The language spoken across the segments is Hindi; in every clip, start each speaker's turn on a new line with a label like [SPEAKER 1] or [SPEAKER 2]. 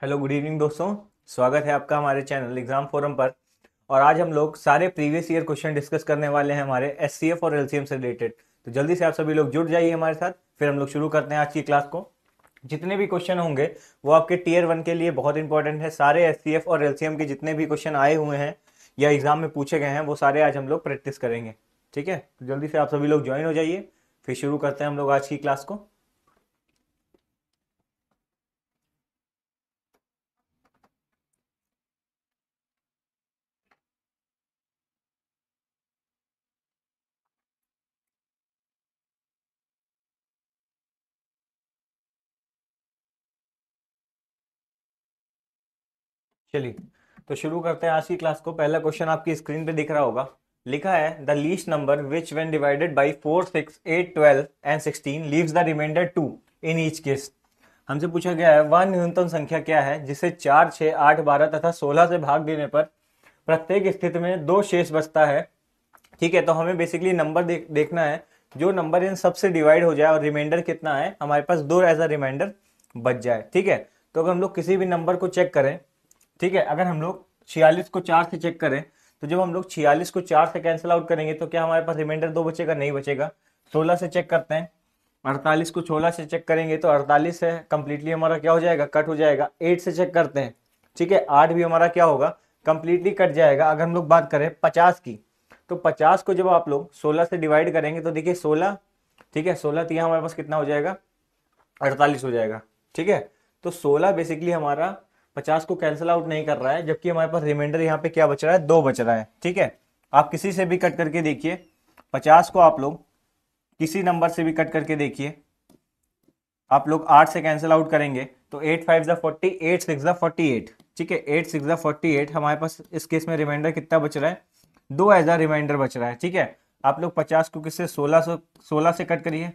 [SPEAKER 1] हेलो गुड इवनिंग दोस्तों। स्वागत है आपका हमारे चैनल एग्जाम फोरम पर। और आज हम लोग सारे प्रीवियस ईयर क्वेश्चन डिस्कस करने वाले हैं हमारे एचसीएफ और एलसीएम से रिलेटेड। तो जल्दी से आप सभी लोग जुड़ जाइए हमारे साथ, फिर हम लोग शुरू करते हैं आज की क्लास को। जितने भी क्वेश्चन होंगे वो आपके टीयर 1 के लिए बहुत इंपॉर्टेंट है। सारे एचसीएफ और एलसीएम के जितने भी क्वेश्चन आए हुए हैं या एग्जाम में पूछे गए हैं वो सारे आज हम लोग प्रैक्टिस करेंगे। ठीक है, तो जल्दी से आप सभी लोग ज्वाइन हो जाइए, फिर शुरू करते हैं हम लोग आज की क्लास को। चलिए, तो शुरू करते हैं आज की क्लास को। पहला क्वेश्चन आपकी स्क्रीन पे दिख रहा होगा। लिखा है the least number which when divided by 4, 6, 8, 12 and 16 leaves the remainder 2 in each case. हमसे पूछा गया है वह न्यूनतम संख्या क्या है जिसे 4, 6, 8, 12 तथा 16 से भाग देने पर प्रत्येक स्थिति में दो शेष बचता है। ठीक है, तो हमें बेसिकली नंबर देखना है जो नंबर इन सबसे डिवाइड हो जाए और रिमाइंडर कितना है हमारे पास, दो एज अ रिमाइंडर बच जाए। ठीक है, तो अगर हम लोग किसी भी नंबर को चेक करें, ठीक है, अगर हम लोग 46 को 4 से चेक करें तो जब हम लोग 46 को 4 से कैंसिल आउट करेंगे तो क्या हमारे पास रिमाइंडर दो बचेगा? नहीं बचेगा। 16 से चेक करते हैं, 48 को 16 से चेक करेंगे तो 48 से कंप्लीटली हमारा क्या हो जाएगा? कट हो जाएगा। 8 से चेक करते हैं, ठीक है, 8 भी हमारा क्या होगा? कंप्लीटली कट जाएगा। अगर हम लोग बात करें 50 की, तो 50 को जब आप लोग 16 से डिवाइड करेंगे तो देखिए 16, ठीक है, 16 तो हमारे पास कितना हो जाएगा? 48 हो जाएगा। ठीक है, तो 16 बेसिकली हमारा 50 को कैंसिल आउट नहीं कर रहा है, जबकि हमारे पास रिमाइंडर यहाँ पे क्या बच रहा है? दो बच रहा है। ठीक है, आप किसी से भी कट करके देखिए, 50 को आप लोग किसी नंबर से भी कट करके देखिए, आप लोग 8 से कैंसिल आउट करेंगे तो 8 5 ज़ा 40, 8 6 ज़ा 48। ठीक है, 8 6 ज़ा 48 हमारे पास इस केस में रिमाइंडर कितना बच रहा है? दो एज अ रिमाइंडर बच रहा है। ठीक है, आप लोग 50 को किससे 16 से कट करिए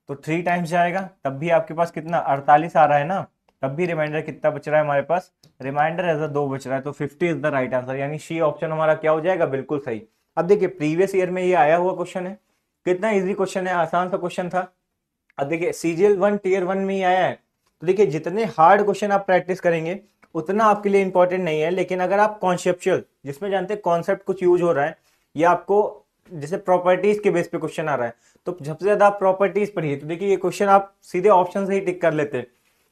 [SPEAKER 1] तो 3 टाइम्स जाएगा, तब भी आपके पास कितना? 48 आ रहा है ना, तब भी रिमाइंडर कितना बच रहा है हमारे पास? रिमाइंडर एज अ दो बच रहा है, तो 50 इज द राइट आंसर, यानी सी ऑप्शन हमारा क्या हो जाएगा? बिल्कुल सही। अब देखिए प्रीवियस ईयर में ये आया हुआ क्वेश्चन है, कितना इजी क्वेश्चन है, आसान सा क्वेश्चन था। अब देखिए सीजीएल 1 टीयर 1 में ही आया है, तो देखिए जितने हार्ड क्वेश्चन आप प्रैक्टिस करेंगे उतना आपके लिए इंपॉर्टेंट नहीं है, लेकिन अगर आप कॉन्सेप्चुअल, जिसमें जानते हैं कॉन्सेप्ट कुछ यूज हो रहा है, या आपको जैसे प्रॉपर्टीज के बेस पे क्वेश्चन आ रहा है, तो सबसे ज्यादा आप प्रॉपर्टीज पढ़िए। तो देखिए ये क्वेश्चन आप सीधे ऑप्शन से ही टिक कर लेते हैं।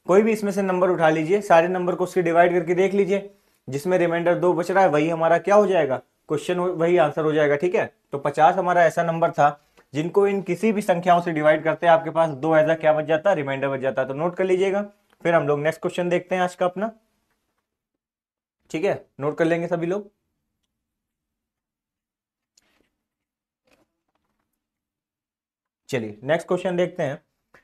[SPEAKER 1] कोई भी इसमें से नंबर उठा लीजिए, सारे नंबर को उससे डिवाइड करके देख लीजिए, जिसमें रिमाइंडर दो बच रहा है वही हमारा क्या हो जाएगा? क्वेश्चन वही आंसर हो जाएगा। ठीक है, तो 50 हमारा ऐसा नंबर था जिनको इन किसी भी संख्याओं से डिवाइड करते हैं आपके पास दो ऐसा क्या बच जाता है? रिमाइंडर बच जाता है। तो नोट कर लीजिएगा। फिर हम लोग नेक्स्ट क्वेश्चन देखते हैं आज का अपना। ठीक है, नोट कर लेंगे सभी लोग। चलिए नेक्स्ट क्वेश्चन देखते हैं।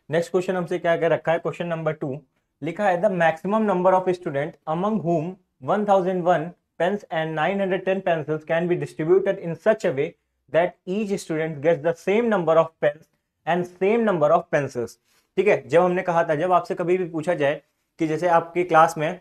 [SPEAKER 1] नेक्स्ट क्वेश्चन हमसे क्या क्या रखा है? क्वेश्चन नंबर 2 लिखा है the maximum number of student among whom 1001 pens and 910 pencils can be distributed in such a way that each student gets the same number of pens and same number of pencils. ठीक है, जब हमने कहा था, जब आपसे कभी भी पूछा जाए कि जैसे आपकी क्लास में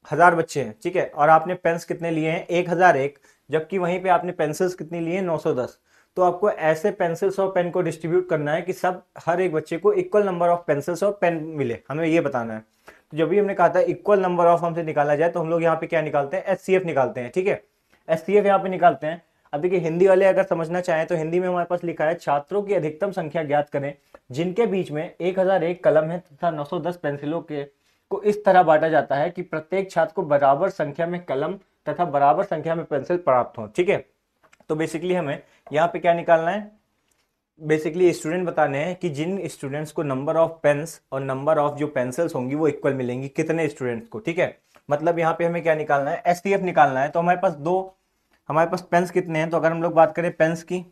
[SPEAKER 1] 1000 बच्चे हैं, ठीक है, और आपने पेन्स कितने लिए हैं? 1001, जबकि वहीं पे आपने पेंसिल्स कितनी लिए हैं? 910। तो आपको ऐसे पेंसिल्स और पेन को डिस्ट्रीब्यूट करना है कि सब हर एक बच्चे को इक्वल नंबर ऑफ पेंसिल्स और पेन मिले, हमें ये बताना है। तो जब भी हमने कहा था इक्वल नंबर ऑफ हमसे निकाला जाए तो हम लोग यहाँ पे क्या निकालते हैं? एचसीएफ निकालते हैं। ठीक है, एचसीएफ यहाँ पे निकालते हैं। अब देखिए हिंदी वाले अगर समझना चाहें तो हिंदी में हमारे पास लिखा है छात्रों की अधिकतम संख्या ज्ञात करें जिनके बीच में 1001 कलम है तथा 910 पेंसिलों के को इस तरह बांटा जाता है कि प्रत्येक छात्र को बराबर संख्या में कलम तथा बराबर संख्या में पेंसिल प्राप्त हो। ठीक है, तो बेसिकली हमें यहाँ पे क्या निकालना है? बेसिकली स्टूडेंट बताने हैं कि जिन स्टूडेंट्स को नंबर ऑफ पेन्स और नंबर ऑफ जो पेंसिल्स होंगी वो इक्वल मिलेंगी, कितने स्टूडेंट्स को। ठीक है, मतलब यहाँ पे हमें क्या निकालना है? एसटीएफ निकालना है। तो हमारे पास हमारे पास पेन्स कितने हैं? तो अगर हम लोग बात करें पेन्स की,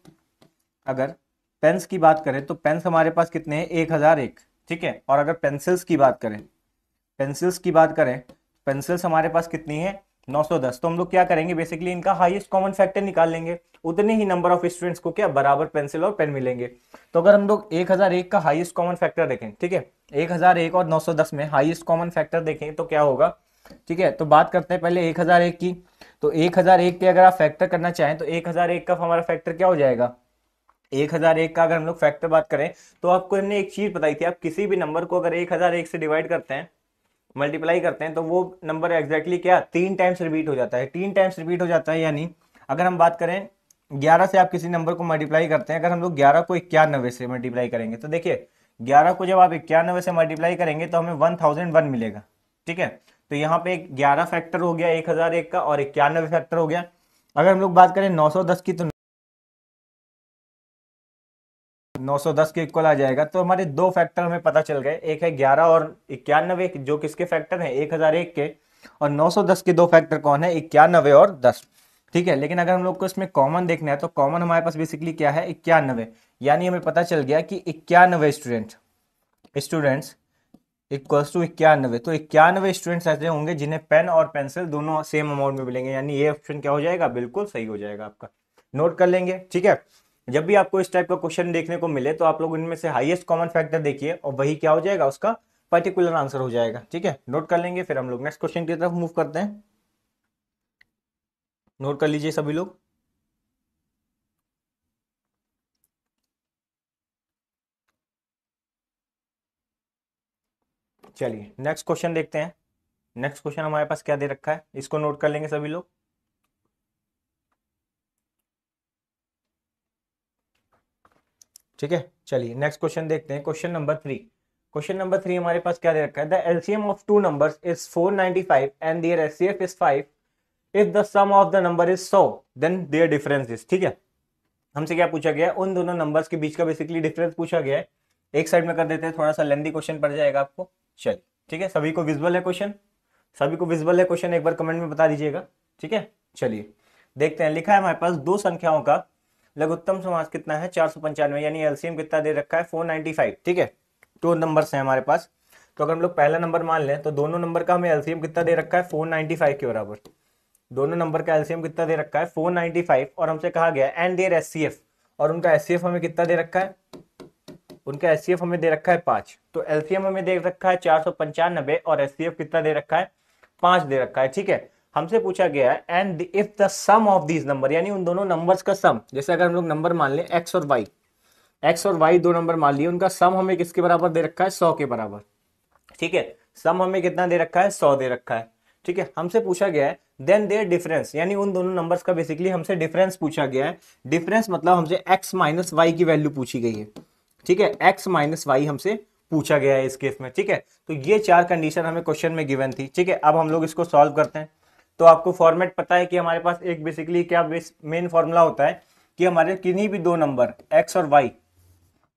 [SPEAKER 1] अगर पेन्स की बात करें तो पेन्स हमारे पास कितने हैं? 1001। ठीक है, और अगर पेंसिल्स की बात करें, पेंसिल्स हमारे पास कितनी है? 910। तो हम लोग क्या करेंगे? बेसिकली इनका हाईएस्ट कॉमन फैक्टर निकाल लेंगे, उतने ही नंबर ऑफ स्टूडेंट्स को क्या बराबर पेंसिल और पेन मिलेंगे। तो अगर हम लोग 1001 का हाईएस्ट कॉमन फैक्टर देखें, ठीक है, 1001 और 910 में हाईएस्ट कॉमन फैक्टर देखें तो क्या होगा? ठीक है, तो बात करते हैं पहले 1001 की। तो 1001 के अगर आप फैक्टर करना चाहें तो 1001 का हमारा फैक्टर क्या हो जाएगा? 1001 का अगर हम लोग फैक्टर बात करें तो आपको हमने एक चीज बताई थी, आप किसी भी नंबर को अगर 1001 से डिवाइड करते हैं मल्टीप्लाई करते हैं तो वो नंबर एग्जैक्टली क्या 3 टाइम्स रिपीट हो जाता है, 3 टाइम्स रिपीट हो जाता है। यानी अगर हम बात करें 11 से आप किसी नंबर को मल्टीप्लाई करते हैं, अगर हम लोग 11 को 91 से मल्टीप्लाई करेंगे तो देखिए 11 को जब आप 91 से मल्टीप्लाई करेंगे तो हमें 1001 मिलेगा। ठीक है, तो यहाँ पे 11 फैक्टर हो गया 1001 का और 91 फैक्टर हो गया। अगर हम लोग बात करें 910 की तो 910 के इक्वल आ जाएगा। तो हमारे दो फैक्टर हमें पता चल गए, एक है 11 और 91 जो किसके फैक्टर हैं 1001 के, और 910 के दो फैक्टर कौन है 91 और 10। ठीक है, लेकिन अगर हम लोग को इसमें कॉमन देखना है तो कॉमन हमारे पास बेसिकली क्या है 91, यानी हमें पता चल गया कि 91 स्टूडेंट्स इक्वल्स टू 91। तो 91 स्टूडेंट्स ऐसे होंगे जिन्हें पेन और पेंसिल दोनों सेम अमाउंट में मिलेंगे, यानी ये ऑप्शन क्या हो जाएगा बिल्कुल सही हो जाएगा आपका। नोट कर लेंगे। ठीक है, जब भी आपको इस टाइप का क्वेश्चन देखने को मिले तो आप लोग इनमें से हाईएस्ट कॉमन फैक्टर देखिए और वही क्या हो जाएगा उसका पर्टिकुलर आंसर हो जाएगा। ठीक है, नोट कर लेंगे। फिर हम लोग नेक्स्ट क्वेश्चन की तरफ मूव करते हैं। नोट कर लीजिए सभी लोग। चलिए नेक्स्ट क्वेश्चन देखते हैं। नेक्स्ट क्वेश्चन हमारे पास क्या दे रखा है, इसको नोट कर लेंगे सभी लोग। ठीक है, चलिए नेक्स्ट क्वेश्चन देखते हैं। Question number 3। क्वेश्चन नंबर 3 हमारे पास क्या दे रखा है, the LCM of two numbers is 495 and their HCF is 5 if the sum of the number is 100 then their difference is. ठीक है, हमसे क्या पूछा गया है, उन दोनों नंबर्स के बीच का बेसिकली डिफरेंस पूछा गया है। एक साइड में कर देते हैं, थोड़ा सा लेंदी क्वेश्चन पड़ जाएगा आपको। चलिए ठीक है, सभी को विजुअल है क्वेश्चन, सभी को विजुअल है क्वेश्चन, एक बार कमेंट में बता दीजिएगा। ठीक है, चलिए देखते हैं। लिखा है हमारे पास दो संख्याओं का लघुत्तम समास कितना है 495, यानी एलसीएम कितना दे रखा है 495। ठीक है, दो नंबर्स हैं हमारे पास, तो अगर हम लोग पहला नंबर मान लें तो दोनों नंबर का हमें एलसीएम कितना दे रखा है 495 के बराबर। दोनों नंबर का एलसीएम कितना दे रखा है 495, और हमसे कहा गया एंड देयर एचसीएफ, और उनका एचसीएफ हमें कितना दे रखा है, उनका एचसीएफ हमें दे रखा है 5। तो एलसीएम हमें दे रखा है 495 और एचसीएफ कितना दे रखा है 5 दे रखा है। ठीक है, हमसे पूछा गया है and if the sum of these number, यानी उन दोनों नंबर्स का सम, जैसे अगर हम लोग नंबर मान लें एक्स और वाई, एक्स और वाई दो नंबर मान लिए, उनका सम हमें किसके बराबर दे रखा है 100 के बराबर। ठीक है, सम हमें कितना दे रखा है 100 दे रखा है। ठीक है, हमसे पूछा गया है देन देयर डिफरेंस, यानी उन दोनों नंबर्स का बेसिकली हमसे डिफरेंस पूछा गया है। डिफरेंस मतलब हमसे x माइनस वाई की वैल्यू पूछी गई है। ठीक है, x माइनस वाई हमसे पूछा गया है इस केस में। ठीक है, तो ये चार कंडीशन हमें क्वेश्चन में गिवन थी। ठीक है, अब हम लोग इसको सॉल्व करते हैं। तो आपको फॉर्मेट पता है कि हमारे पास एक बेसिकली क्या मेन फॉर्मूला होता है कि हमारे किन्हीं भी दो नंबर x और y,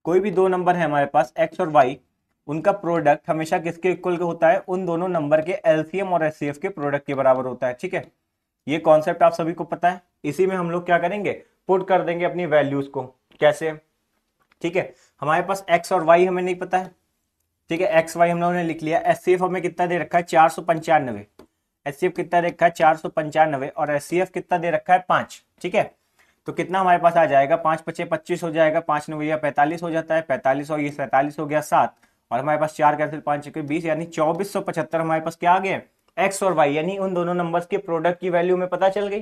[SPEAKER 1] कोई भी दो नंबर है हमारे पास x और y, उनका प्रोडक्ट हमेशा किसके इक्वल होता है, उन दोनों नंबर के एलसीएम और एचसीएफ के प्रोडक्ट के बराबर होता है। ठीक है, ये कॉन्सेप्ट आप सभी को पता है। इसी में हम लोग क्या करेंगे, पुट कर देंगे अपनी वैल्यूज को। कैसे, ठीक है, हमारे पास x और y हमें नहीं पता है। ठीक है, एक्स वाई हम लोगों ने लिख लिया। एचसीएफ हमें कितना दे रखा है 495, एचसीएफ कितना दे रखा है 495, और एचसीएफ कितना दे रखा है 5। ठीक है, तो कितना हमारे पास आ जाएगा, 5 पचे 25 हो जाएगा, 5 9 45 हो जाता है, 45 और ये 47 हो गया 7, और हमारे पास 4 कैंसिल 5 चुके 20, यानी 2475 हमारे पास क्या आ गया एक्स और वाई, यानी उन दोनों नंबर्स के प्रोडक्ट की वैल्यू में पता चल गई।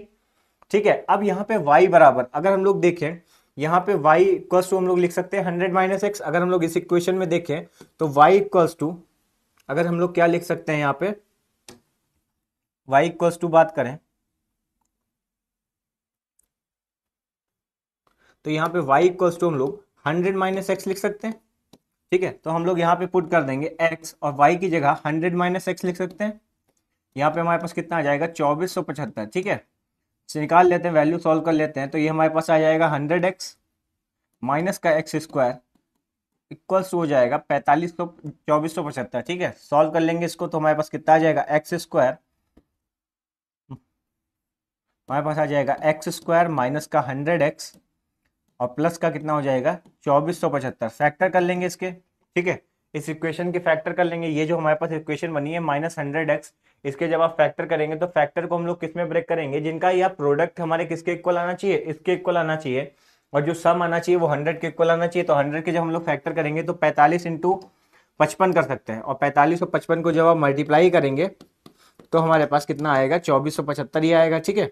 [SPEAKER 1] ठीक है, अब यहाँ पे y बराबर, अगर हम लोग देखें यहाँ पे y इक्वल्स टू हम लोग लिख सकते हैं 100 माइनस एक्स। अगर हम लोग इस इक्वेशन में देखें तो y इक्वल्स टू, अगर हम लोग क्या लिख सकते हैं यहाँ पे y इक्वल्स टू बात करें तो यहाँ पे y इक्वल्स टू हम लोग 100 माइनस एक्स लिख सकते हैं। ठीक है, तो हम लोग यहाँ पे पुट कर देंगे x, और y की जगह 100 माइनस एक्स लिख सकते हैं। यहाँ पे हमारे पास कितना आ जाएगा 2475। ठीक है, से निकाल लेते हैं, वैल्यू सॉल्व कर लेते हैं। तो ये हमारे पास आ जाएगा 100x माइनस का एक्स स्क्वायर इक्वल्स हो जाएगा 2475। ठीक है, सॉल्व कर लेंगे इसको तो हमारे पास कितना आ जाएगा एक्स स्क्वायर, हमारे पास आ जाएगा एक्स स्क्वायर माइनस का 100x और प्लस का कितना हो जाएगा 2475। फैक्टर कर लेंगे इसके। ठीक है, इस इक्वेशन के फैक्टर कर लेंगे। ये जो हमारे पास इक्वेशन बनी है -100x, इसके जब आप फैक्टर करेंगे तो फैक्टर को हम लोग किस में ब्रेक करेंगे, जिनका या प्रोडक्ट हमारे किसके इक्वल आना चाहिए, इसके इक्वल आना चाहिए, और जो सम आना चाहिए वो 100 के इक्वल आना चाहिए। तो 100 के जब हम लोग फैक्टर करेंगे तो 45 इंटू 55 कर सकते हैं, और 45 और 55 को जब आप मल्टीप्लाई करेंगे तो हमारे पास कितना आएगा 2475 ही आएगा। ठीक है,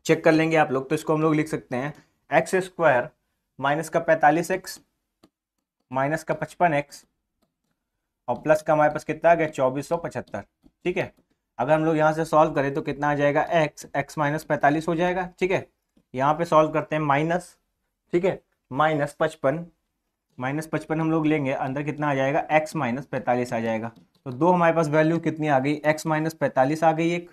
[SPEAKER 1] चेक कर लेंगे आप लोग। तो इसको हम लोग लिख सकते हैं एक्स स्क्वायर माइनस का 45x माइनस का 55x और प्लस का हमारे पास कितना आ गया 2475। ठीक है, अगर हम लोग यहाँ से सॉल्व करें तो कितना आ जाएगा x माइनस 45 हो जाएगा। ठीक है, यहाँ पे सॉल्व करते हैं माइनस, ठीक है, -55 हम लोग लेंगे, अंदर कितना आ जाएगा x माइनस 45 आ जाएगा। तो दो हमारे पास वैल्यू कितनी आ गई, x माइनस 45 आ गई,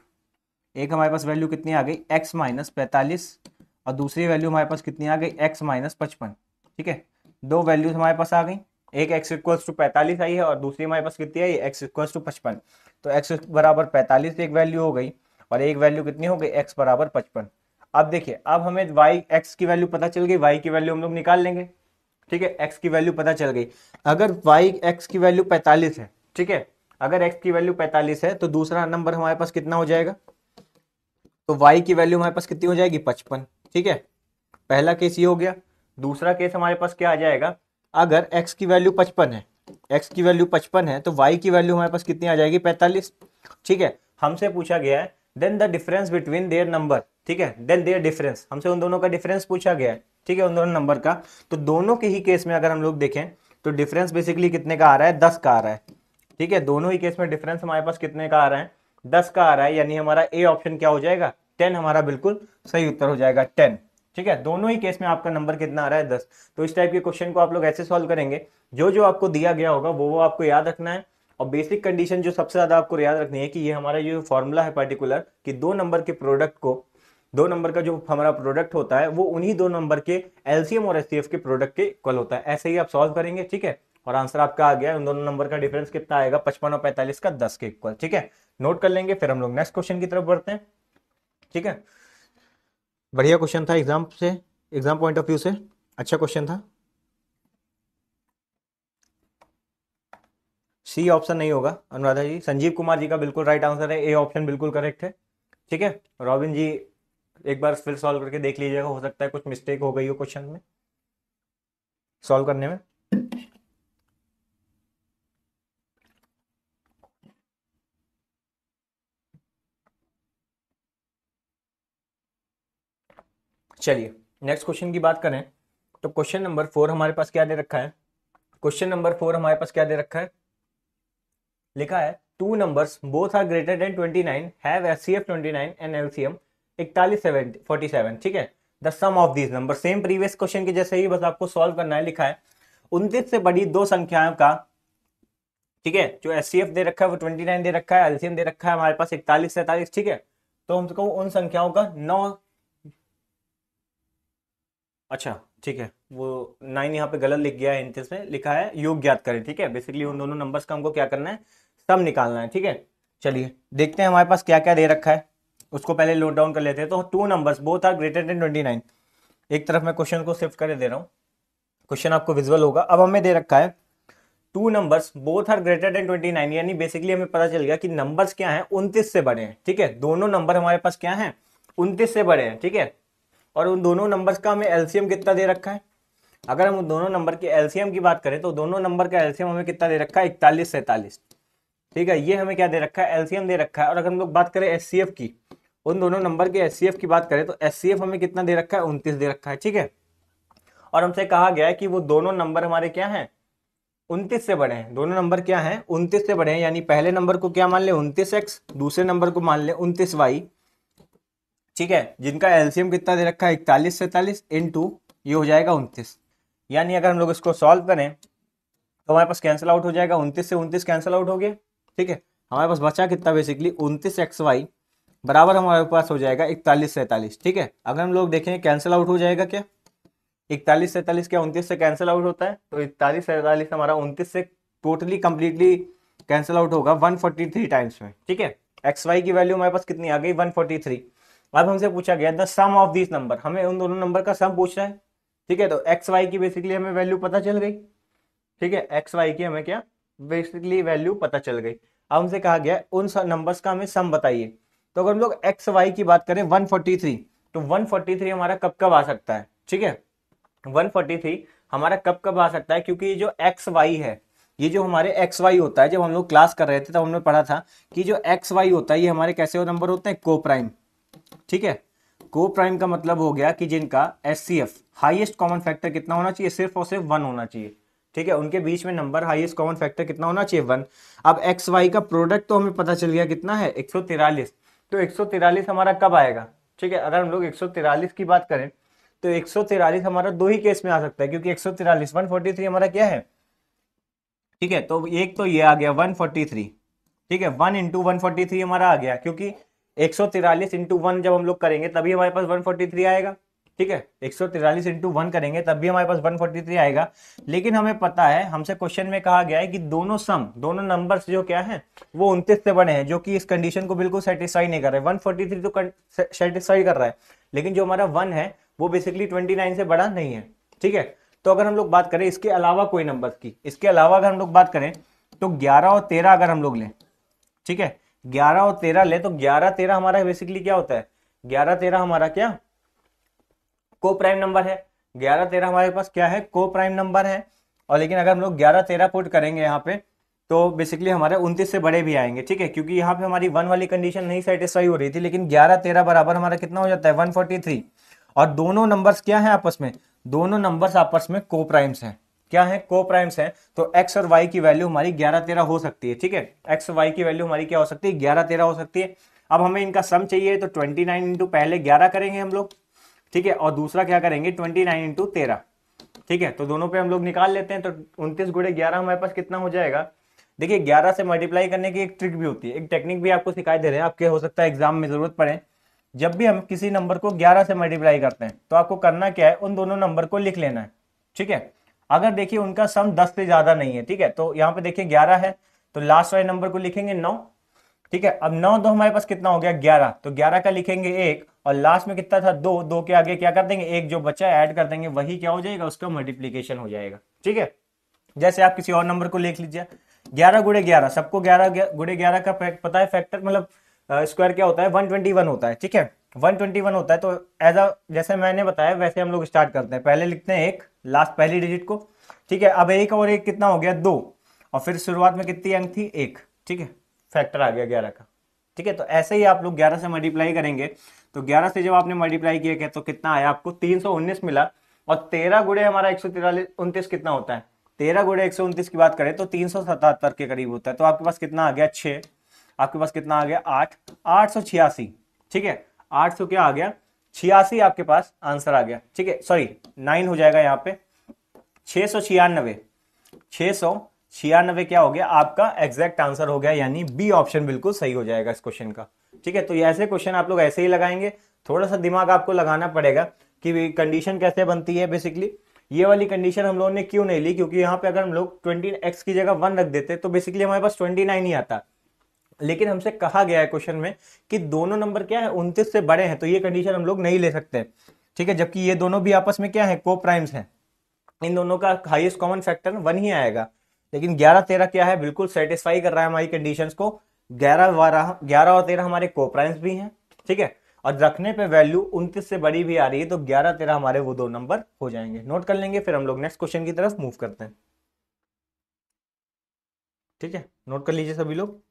[SPEAKER 1] एक हमारे पास वैल्यू कितनी आ गई x माइनस 45, और दूसरी वैल्यू हमारे पास कितनी आ गई x माइनस 55। ठीक है, दो वैल्यूज हमारे पास आ गई, एक x इक्वल्स टू 45 आई है और दूसरी हमारे पास कितनी आई x इक्वल्स टू 55। तो x बराबर 45 एक वैल्यू हो गई और एक वैल्यू कितनी हो गई x बराबर 55। अब देखिए, अब हमें y x की वैल्यू पता चल गई, y की वैल्यू हम लोग निकाल लेंगे। ठीक है, x की वैल्यू पता चल गई। अगर y x की वैल्यू 45 है, ठीक है, अगर x की वैल्यू 45 है तो दूसरा नंबर हमारे पास कितना हो जाएगा, तो y की वैल्यू हमारे पास कितनी हो जाएगी 55। ठीक है, पहला केस ये हो गया। दूसरा केस हमारे पास क्या आ जाएगा, अगर x की वैल्यू 55 है, x की वैल्यू 55 है तो y की वैल्यू हमारे पास कितनी आ जाएगी 45। ठीक है, हमसे पूछा गया है then the difference between their number. ठीक है, देन देयर डिफरेंस, हमसे उन दोनों का डिफरेंस पूछा गया है। ठीक है, उन दोनों नंबर का। तो दोनों के ही केस में अगर हम लोग देखें तो डिफरेंस बेसिकली कितने का आ रहा है, 10 का आ रहा है। ठीक है, दोनों ही केस में डिफरेंस हमारे पास कितने का आ रहा है, 10 का आ रहा है, यानी हमारा ए ऑप्शन क्या हो जाएगा 10, हमारा बिल्कुल सही उत्तर हो जाएगा 10। ठीक है, दोनों ही केस में आपका नंबर कितना आ रहा है 10। तो इस टाइप के क्वेश्चन को आप लोग ऐसे सॉल्व करेंगे, जो जो आपको दिया गया होगा वो आपको याद रखना है। और बेसिक कंडीशन जो सबसे ज्यादा आपको याद रखनी है कि ये हमारा जो फॉर्मूला है पर्टिकुलर, कि दो नंबर के प्रोडक्ट को, दो नंबर का जो हमारा प्रोडक्ट होता है वो उन्हीं दो नंबर के एलसीएम और एचसीएफ के प्रोडक्ट के इक्वल होता है। ऐसे ही आप सॉल्व करेंगे। ठीक है, और आंसर आपका आ गया, उन दोनों नंबर का डिफरेंस कितना आएगा 55 और 45 का 10 के इक्वल। ठीक है, नोट कर लेंगे, फिर हम लोग नेक्स्ट क्वेश्चन की तरफ बढ़ते हैं। ठीक है, बढ़िया क्वेश्चन था, एग्जाम से, एग्जाम पॉइंट ऑफ व्यू से अच्छा क्वेश्चन था। सी ऑप्शन नहीं होगा अनुराधा जी, संजीव कुमार जी का बिल्कुल राइट आंसर है, ए ऑप्शन बिल्कुल करेक्ट है। ठीक है, रॉबिन जी एक बार फिर सॉल्व करके देख लीजिएगा, हो सकता है कुछ मिस्टेक हो गई हो क्वेश्चन में सॉल्व करने में। चलिए नेक्स्ट क्वेश्चन की बात करें तो क्वेश्चन नंबर 4 हमारे पास क्या दे रखा है, क्वेश्चन नंबर 4 हमारे पास क्या दे रखा है, लिखा है two numbers both are greater than 29 have HCF 29 and LCM 47 ठीक है, the sum of these number, same previous question के जैसे ही, बस आपको सॉल्व करना है। लिखा है 29 से बड़ी दो संख्याओं का, ठीक है, जो एचसीएफ दे रखा है वो 29 दे रखा है, एलसीएम दे रखा है हमारे पास 41 47। ठीक है, तो हमको उन संख्याओं का 9, अच्छा ठीक है, वो 9 यहाँ पे गलत लिख गया है, 29 में लिखा है योग ज्ञात करें। ठीक है, बेसिकली उन दोनों नंबर्स का हमको क्या करना है, सम निकालना है। ठीक है, चलिए देखते हैं हमारे पास क्या क्या दे रखा है, उसको पहले नोट डाउन कर लेते हैं। तो two numbers both are greater than 29, एक तरफ मैं क्वेश्चन को शिफ्ट कर दे रहा हूँ, क्वेश्चन आपको विजुअल होगा। अब हमें दे रखा है two numbers both are greater than 29, यानी बेसिकली हमें पता चल गया कि नंबर्स क्या हैं 29 से बड़े हैं। ठीक है, दोनों नंबर हमारे पास क्या हैं 29 से बड़े हैं। ठीक है, और उन दोनों नंबर्स का हमें एलसीएम कितना दे रखा है, अगर हम उन दोनों नंबर के एलसीएम की बात करें तो दोनों नंबर का एलसीएम हमें कितना दे रखा है 41 47। ठीक है, ये हमें क्या दे रखा है एलसीएम दे रखा है। और अगर हम लोग बात करें एचसीएफ की, उन दोनों नंबर के एचसीएफ की बात करें तो एचसीएफ हमें कितना दे रखा है 29 दे रखा है। ठीक है, और हमसे कहा गया है कि वो दोनों नंबर हमारे क्या हैं 29 से बड़े हैं, दोनों नंबर क्या हैं 29 से बड़े हैं, यानी पहले नंबर को क्या मान ले 29x, दूसरे नंबर को मान ले 29y। ठीक है, जिनका एलसीएम कितना दे रखा है 41 47 इनटू ये हो जाएगा 29, यानी अगर हम लोग इसको सॉल्व करें तो हमारे पास कैंसिल आउट हो जाएगा, 29 से 29 कैंसिल आउट हो गया। ठीक है, हमारे पास बचा कितना बेसिकली 29xy बराबर हमारे पास हो जाएगा 41 47। ठीक है, अगर हम लोग देखें कैंसिल आउट हो जाएगा क्या, 41 47 क्या 29 से कैंसिल आउट होता है, तो 41 47 हमारा 29 से टोटली कंप्लीटली कैंसिल आउट होगा 143 टाइम्स में। ठीक है, एक्स वाई की वैल्यू हमारे पास कितनी आ गई 143। अब हमसे पूछा गया the sum of this number, हमें उन दोनों नंबर का सम पूछ रहा है। ठीक है, तो एक्स वाई की बेसिकली हमें वैल्यू पता चल गई। ठीक है, एक्स वाई की हमें क्या बेसिकली वैल्यू पता चल गई। अब हमसे कहा गया उन नंबर्स का हमें सम बताइए। तो अगर हम लोग एक्स वाई की बात करें 143, तो 143 हमारा कब कब आ सकता है। ठीक है, 143 हमारा कब कब आ सकता है, क्योंकि ये जो एक्स वाई है, ये जो हमारे एक्स वाई होता है, जब हम लोग क्लास कर रहे थे तब हमने पढ़ा था कि जो एक्स वाई होता है ये हमारे कैसे नंबर होते हैं को प्राइम। ठीक है, को प्राइम का मतलब हो गया कि जिनका एचसीएफ हाईएस्ट कॉमन फैक्टर कितना होना चाहिए, सिर्फ और सिर्फ 1 होना चाहिए। ठीक है, उनके बीच में नंबर हाईएस्ट कॉमन फैक्टर कितना होना चाहिए 1। अब एक्स वाई का प्रोडक्ट तो हमें पता चल गया कितना है 143। तो 143 हमारा कब आएगा, ठीक है, अगर हम लोग 143 की बात करें तो 143 हमारा दो ही केस में आ सकता है, क्योंकि 143 143 हमारा क्या है, ठीक है, तो एक तो ये आ गया 143, ठीक है, 1 इंटू 143 हमारा आ गया, क्योंकि 143 इंटू 1 जब हम लोग करेंगे तभी हमारे पास 143 आएगा, ठीक है, 143 इंटू 1 करेंगे तब भी हमारे पास 143 आएगा। लेकिन हमें पता है, हमसे क्वेश्चन में कहा गया है कि दोनों नंबर्स जो क्या है वो 29 से बड़े हैं, जो कि इस कंडीशन को बिल्कुल सेटिस्फाई नहीं कर रहे। 143 तो सेटिस्फाई कर रहा है, लेकिन जो हमारा 1 है वो बेसिकली 29 से बड़ा नहीं है, ठीक है। तो अगर हम लोग बात करें इसके अलावा कोई नंबर की, इसके अलावा अगर हम लोग बात करें तो 11 और 13 अगर हम लोग लें, ठीक है, 11 और 13 ले तो 11 13 हमारा बेसिकली क्या होता है, 11 13 हमारा क्या को प्राइम नंबर है। 11 13 हमारे पास क्या है, को प्राइम नंबर है। और लेकिन अगर हम लोग 11 13 पुट करेंगे यहाँ पे तो बेसिकली हमारे 29 से बड़े भी आएंगे, ठीक है, क्योंकि यहाँ पे हमारी 1 वाली कंडीशन नहीं सेटिस्फाई हो रही थी। लेकिन 11 13 बराबर हमारा कितना हो जाता है 143। और दोनों नंबर्स क्या है आपस में, दोनों नंबर्स आपस में को प्राइम्स हैं। क्या है, को प्राइम्स हैं। तो x और y की वैल्यू हमारी 11 13 हो सकती है, ठीक है, x और y की वैल्यू हमारी क्या हो सकती है 11 13 हो सकती है। अब हमें इनका सम चाहिए तो 29 इंटू पहले 11 करेंगे हम लोग, ठीक है, और दूसरा क्या करेंगे 29 इंटू 13, ठीक है, तो दोनों पे हम लोग निकाल लेते हैं। तो 29 गुणे 11 हमारे पास कितना हो जाएगा। देखिए 11 से मल्टीप्लाई करने की एक ट्रिक भी होती है, एक टेक्निक भी आपको सिखाई दे रहे हैं, आपके हो सकता है एग्जाम में जरूरत पड़े। जब भी हम किसी नंबर को 11 से मल्टीप्लाई करते हैं तो आपको करना क्या है, उन दोनों नंबर को लिख लेना है, ठीक है। अगर देखिए उनका सम 10 से ज्यादा नहीं है, ठीक है, तो यहाँ पे देखिए 11 है तो लास्ट वाले नंबर को लिखेंगे 9, ठीक है। अब 9 दो हमारे पास कितना हो गया 11, तो 11 का लिखेंगे 1 और लास्ट में कितना था 2, 2 के आगे क्या कर देंगे 1 जो बचा ऐड कर देंगे, वही क्या हो जाएगा उसका मल्टीप्लीकेशन हो जाएगा, ठीक है। जैसे आप किसी और नंबर को लिख लीजिए 11 गुणे 11, सबको 11 गुणे 11 का पता है फैक्टर मतलब स्क्वायर क्या होता है 121 होता है, ठीक है, 121 होता है। तो एज अ जैसे मैंने बताया वैसे हम लोग स्टार्ट करते हैं, पहले लिखते हैं 1 लास्ट पहली डिजिट को, ठीक है। अब 1 और 1 कितना हो गया 2 और फिर शुरुआत में कितनी अंक थी 1, ठीक है, फैक्टर आ गया 11 का, ठीक है। तो ऐसे ही आप लोग 11 से मल्टीप्लाई करेंगे तो 11 से जब आपने मल्टीप्लाई किया तो कितना आया आपको 319 मिला। और 13 गुणे हमारा 143 कितना होता है, 13 गुणे 129 की बात करें तो 377 के करीब होता है। तो आपके पास कितना आ गया 6, आपके पास कितना आ गया 8, 886, ठीक है, 800 क्या आ गया 86 आपके पास आंसर आ गया, ठीक है, सॉरी 9 हो जाएगा यहाँ पे 696, 696 क्या हो गया आपका एग्जैक्ट आंसर हो गया, यानी बी ऑप्शन बिल्कुल सही हो जाएगा इस क्वेश्चन का, ठीक है। तो ये ऐसे क्वेश्चन आप लोग ऐसे ही लगाएंगे, थोड़ा सा दिमाग आपको लगाना पड़ेगा कि कंडीशन कैसे बनती है। बेसिकली ये वाली कंडीशन हम लोगों ने क्यों नहीं ली, क्योंकि यहाँ पे अगर हम लोग 20x की जगह 1 रख देते तो बेसिकली हमारे पास 29 ही आता। लेकिन हमसे कहा गया है क्वेश्चन में कि दोनों नंबर क्या है 29 से बड़े हैं, तो ये कंडीशन हम लोग नहीं ले सकते, ठीक है, जबकि ये दोनों भी आपस में क्या है को प्राइम्स हैं, इन दोनों का हाईएस्ट कॉमन फैक्टर 1 ही आएगा। लेकिन 11 13 क्या है बिल्कुल सेटिस्फाई कर रहा है हमारी कंडीशंस को, 11 और 13 हमारे को प्राइम्स भी हैं, ठीक है, और रखने पे वैल्यू 29 से बड़ी भी आ रही है तो 11 13 हमारे वो दो नंबर हो जाएंगे। नोट कर लेंगे, फिर हम लोग नेक्स्ट क्वेश्चन की तरफ मूव करते हैं, ठीक है, नोट कर लीजिए सभी लोग।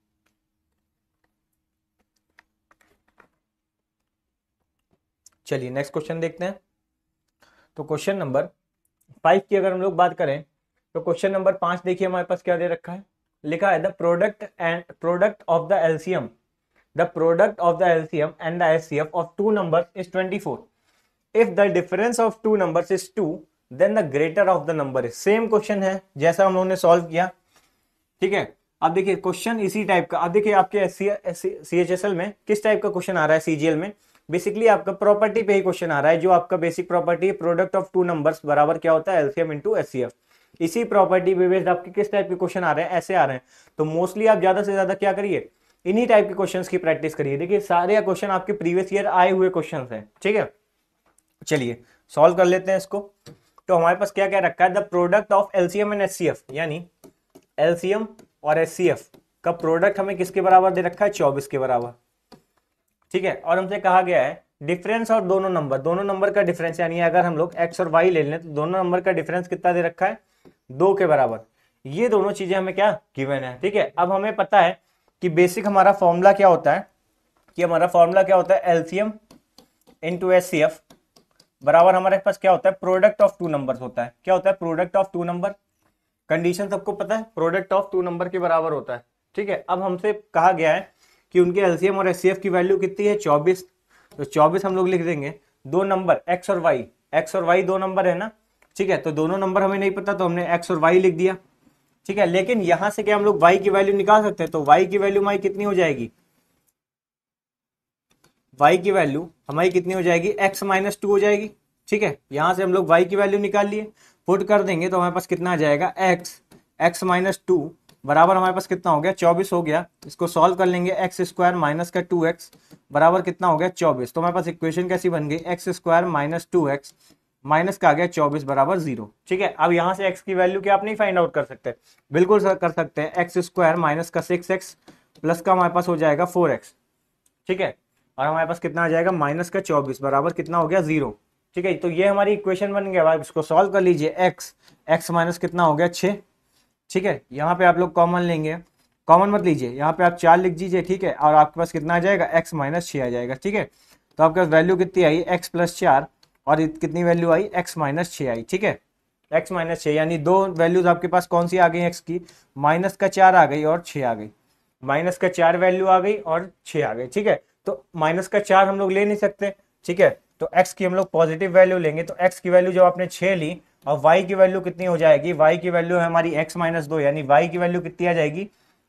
[SPEAKER 1] चलिए नेक्स्ट क्वेश्चन देखते हैं। तो क्वेश्चन नंबर 5 की अगर हम लोग बात करें तो क्वेश्चन नंबर 5 देखिए हमारे पास क्या दे रखा है, लिखा है the product of the LCM and the HCF of two numbers is 24. If the difference of two numbers is 2, then the greater of the number is। Same question है जैसा हम लोगों ने सॉल्व किया, ठीक है। अब देखिए क्वेश्चन इसी टाइप का, अब देखिए आपके CHSL में किस टाइप का क्वेश्चन आ रहा है, CGL में बेसिकली आपका प्रॉपर्टी पे ही क्वेश्चन आ रहा है। जो आपका बेसिक प्रॉपर्टी है प्रोडक्ट ऑफ टू नंबर्स बराबर क्या होता है एलसीएम इंटू HCF। इसी प्रॉपर्टी पे बेस्ड आपके किस टाइप के क्वेश्चन आ रहे हैं, ऐसे आ रहे हैं। तो मोस्टली आप ज्यादा से ज्यादा क्या करिए, इन्हीं टाइप के क्वेश्चंस की प्रैक्टिस करिए। देखिए सारे क्वेश्चन आपके प्रीवियस ईयर आए हुए क्वेश्चंस हैं, ठीक है। चलिए सॉल्व कर लेते हैं इसको। तो हमारे पास क्या क्या रखा है, the product of LCM and HCF, यानी एलसीएम और HCF का प्रोडक्ट हमें किसके बराबर दे रखा है 24 के बराबर, ठीक है। और हमसे कहा गया है डिफरेंस और दोनों नंबर का डिफरेंस, यानी अगर हम लोग x और y ले लें तो दोनों नंबर का डिफरेंस कितना दे रखा है 2 के बराबर। ये दोनों चीजें हमें क्या गिवन है, ठीक है। अब हमें पता है कि बेसिक हमारा फॉर्मूला क्या होता है, एलसीएम इंटू HCF बराबर हमारे पास क्या होता है प्रोडक्ट ऑफ टू नंबर्स होता है। क्या होता है product of two number, condition सबको पता है, प्रोडक्ट ऑफ टू नंबर के बराबर होता है। ठीक है, अब हमसे कहा गया है कि उनके एलसीएम और एचसीएफ की वैल्यू कितनी है, 24। तो 24 हम लोग लिख देंगे। दो नंबर एक्स और वाई दो नंबर है ना। ठीक है, तो दोनों नंबर हमें नहीं पता तो हमने एक्स और वाई लिख दिया। ठीक है, लेकिन यहां से क्या हम लोग वाई की वैल्यू निकाल सकते हैं, तो वाई की वैल्यू हमारी कितनी हो जाएगी, वाई की वैल्यू हमारी कितनी हो जाएगी, एक्स माइनस टू हो जाएगी। ठीक है, यहां से हम लोग वाई की वैल्यू निकाल लिए, पुट कर देंगे तो हमारे पास कितना आ जाएगा, एक्स माइनस टू बराबर हमारे पास कितना हो गया, 24 हो गया। इसको सॉल्व कर लेंगे, एक्स स्क्वायर माइनस का 2x बराबर कितना हो गया, 24। तो हमारे पास इक्वेशन कैसी बन गई, x square minus 2x minus का आ गया 24 बराबर 0। ठीक है, अब यहां से x की वैल्यू क्या आप नहीं फाइंड आउट कर सकते, बिल्कुल सर कर सकते हैं। एक्स स्क्वायर माइनस का 6x प्लस का हमारे पास हो जाएगा 4x। ठीक है, और हमारे पास कितना आ जाएगा, माइनस का 24 बराबर कितना हो गया, 0। ठीक है, तो ये हमारी इक्वेशन बन गया। अब इसको सॉल्व कर लीजिए, एक्स माइनस कितना हो गया, 6। ठीक है, यहाँ पे आप लोग कॉमन लेंगे, कॉमन मत लीजिए, यहाँ पे आप 4 लिख दीजिए। ठीक है, और आपके पास कितना आ जाएगा, x माइनस 6 आ जाएगा। ठीक है, तो आपके पास वैल्यू कितनी आई, x प्लस 4 और कितनी वैल्यू आई, x माइनस 6 आई। ठीक है, x माइनस 6 यानी दो वैल्यूज आपके पास कौन सी आ गई x की, माइनस का 4 आ गई और 6 आ गई। माइनस का 4 वैल्यू आ गई और 6 आ गई। ठीक है, तो माइनस का 4 हम लोग ले नहीं सकते। ठीक है, तो x की हम लोग पॉजिटिव वैल्यू लेंगे, तो x की वैल्यू जब आपने 6 ली और y की वैल्यू कितनी हो जाएगी, y की वैल्यू है हमारी x माइनस 2 यानी y की वैल्यू कितनी आ जाएगी,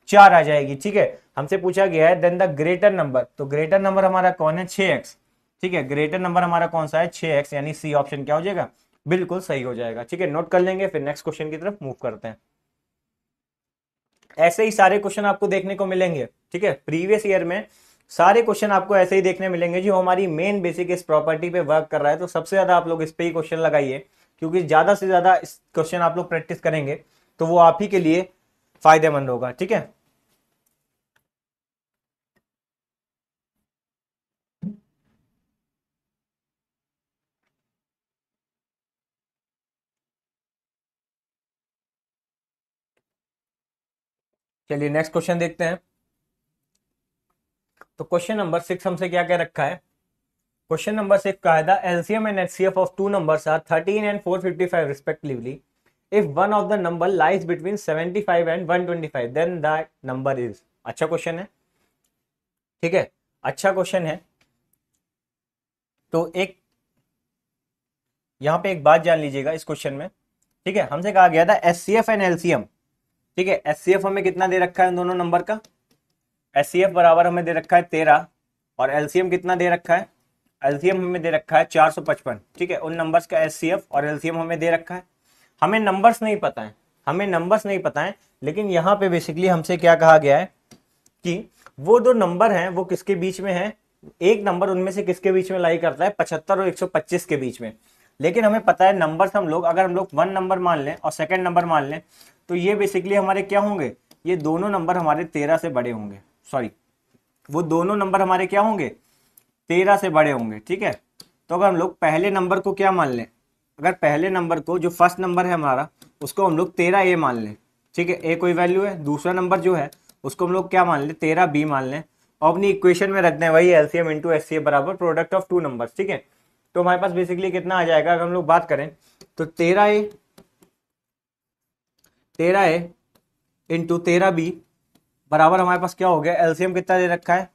[SPEAKER 1] 4 आ जाएगी। ठीक है, हमसे पूछा गया है देन द ग्रेटर नंबर, तो ग्रेटर नंबर हमारा कौन है, 6x। ठीक है, ग्रेटर नंबर हमारा कौन सा है, 6x, यानी सी ऑप्शन क्या हो जाएगा, बिल्कुल सही हो जाएगा। ठीक है, नोट कर लेंगे, फिर नेक्स्ट क्वेश्चन की तरफ मूव करते हैं। ऐसे ही सारे क्वेश्चन आपको देखने को मिलेंगे। ठीक है, प्रीवियस ईयर में सारे क्वेश्चन आपको ऐसे ही देखने मिलेंगे जो हमारी मेन बेसिक इस प्रॉपर्टी पे वर्क कर रहा है। तो सबसे ज्यादा आप लोग इस पे ही क्वेश्चन लगाइए, क्योंकि ज्यादा से ज्यादा इस क्वेश्चन आप लोग प्रैक्टिस करेंगे तो वो आप ही के लिए फायदेमंद होगा। ठीक है, चलिए नेक्स्ट क्वेश्चन देखते हैं। तो क्वेश्चन नंबर 6 हमसे क्या क्या रखा है, क्वेश्चन नंबर 6 का है the LCM and HCF of two numbers are 13 and 455 respectively. If one of the number lies between 75 and 125 then that number is. अच्छा क्वेश्चन है। ठीक है, अच्छा क्वेश्चन है। तो एक यहां पे एक बात जान लीजिएगा इस क्वेश्चन में। ठीक है, हमसे कहा गया था एचसीएफ एंड एलसीएम। ठीक है, एचसीएफ हमें कितना दे रखा है इन दोनों नंबर का, एचसीएफ बराबर हमें दे रखा है 13 और एलसीएम कितना दे रखा है, एलसीएम हमें दे रखा है 455। ठीक है, उन नंबर्स का एचसीएफ और एलसीएम हमें दे रखा है। हमें नंबर्स नहीं पता है, हमें नंबर्स नहीं पता है, लेकिन यहाँ पे बेसिकली हमसे क्या कहा गया है कि वो दो नंबर हैं वो किसके बीच में है, एक नंबर उनमें से किसके बीच में लाई करता है, 75 और 125 के बीच में। लेकिन हमें पता है नंबर्स हम लोग अगर हम लोग वन नंबर मान लें और सेकंड नंबर मान लें तो ये बेसिकली हमारे क्या होंगे, ये दोनों नंबर हमारे 13 से बड़े होंगे। सॉरी, वो दोनों नंबर हमारे क्या होंगे, 13 से बड़े होंगे। ठीक है, तो अगर हम लोग पहले नंबर को क्या मान लें, अगर पहले नंबर को जो फर्स्ट नंबर है हमारा उसको हम लोग 13A मान लें। ठीक है, ए कोई वैल्यू है, दूसरा नंबर जो है उसको हम लोग क्या मान लें, 13B मान लें और अपनी इक्वेशन में रख दें वही एलसीएम इंटू एचसीएफ बराबर प्रोडक्ट ऑफ टू नंबर। ठीक है, तो हमारे पास बेसिकली कितना आ जाएगा अगर हम लोग बात करें तो 13A इंटू 13B बराबर हमारे पास क्या हो गया, एलसीएम कितना दे रखा है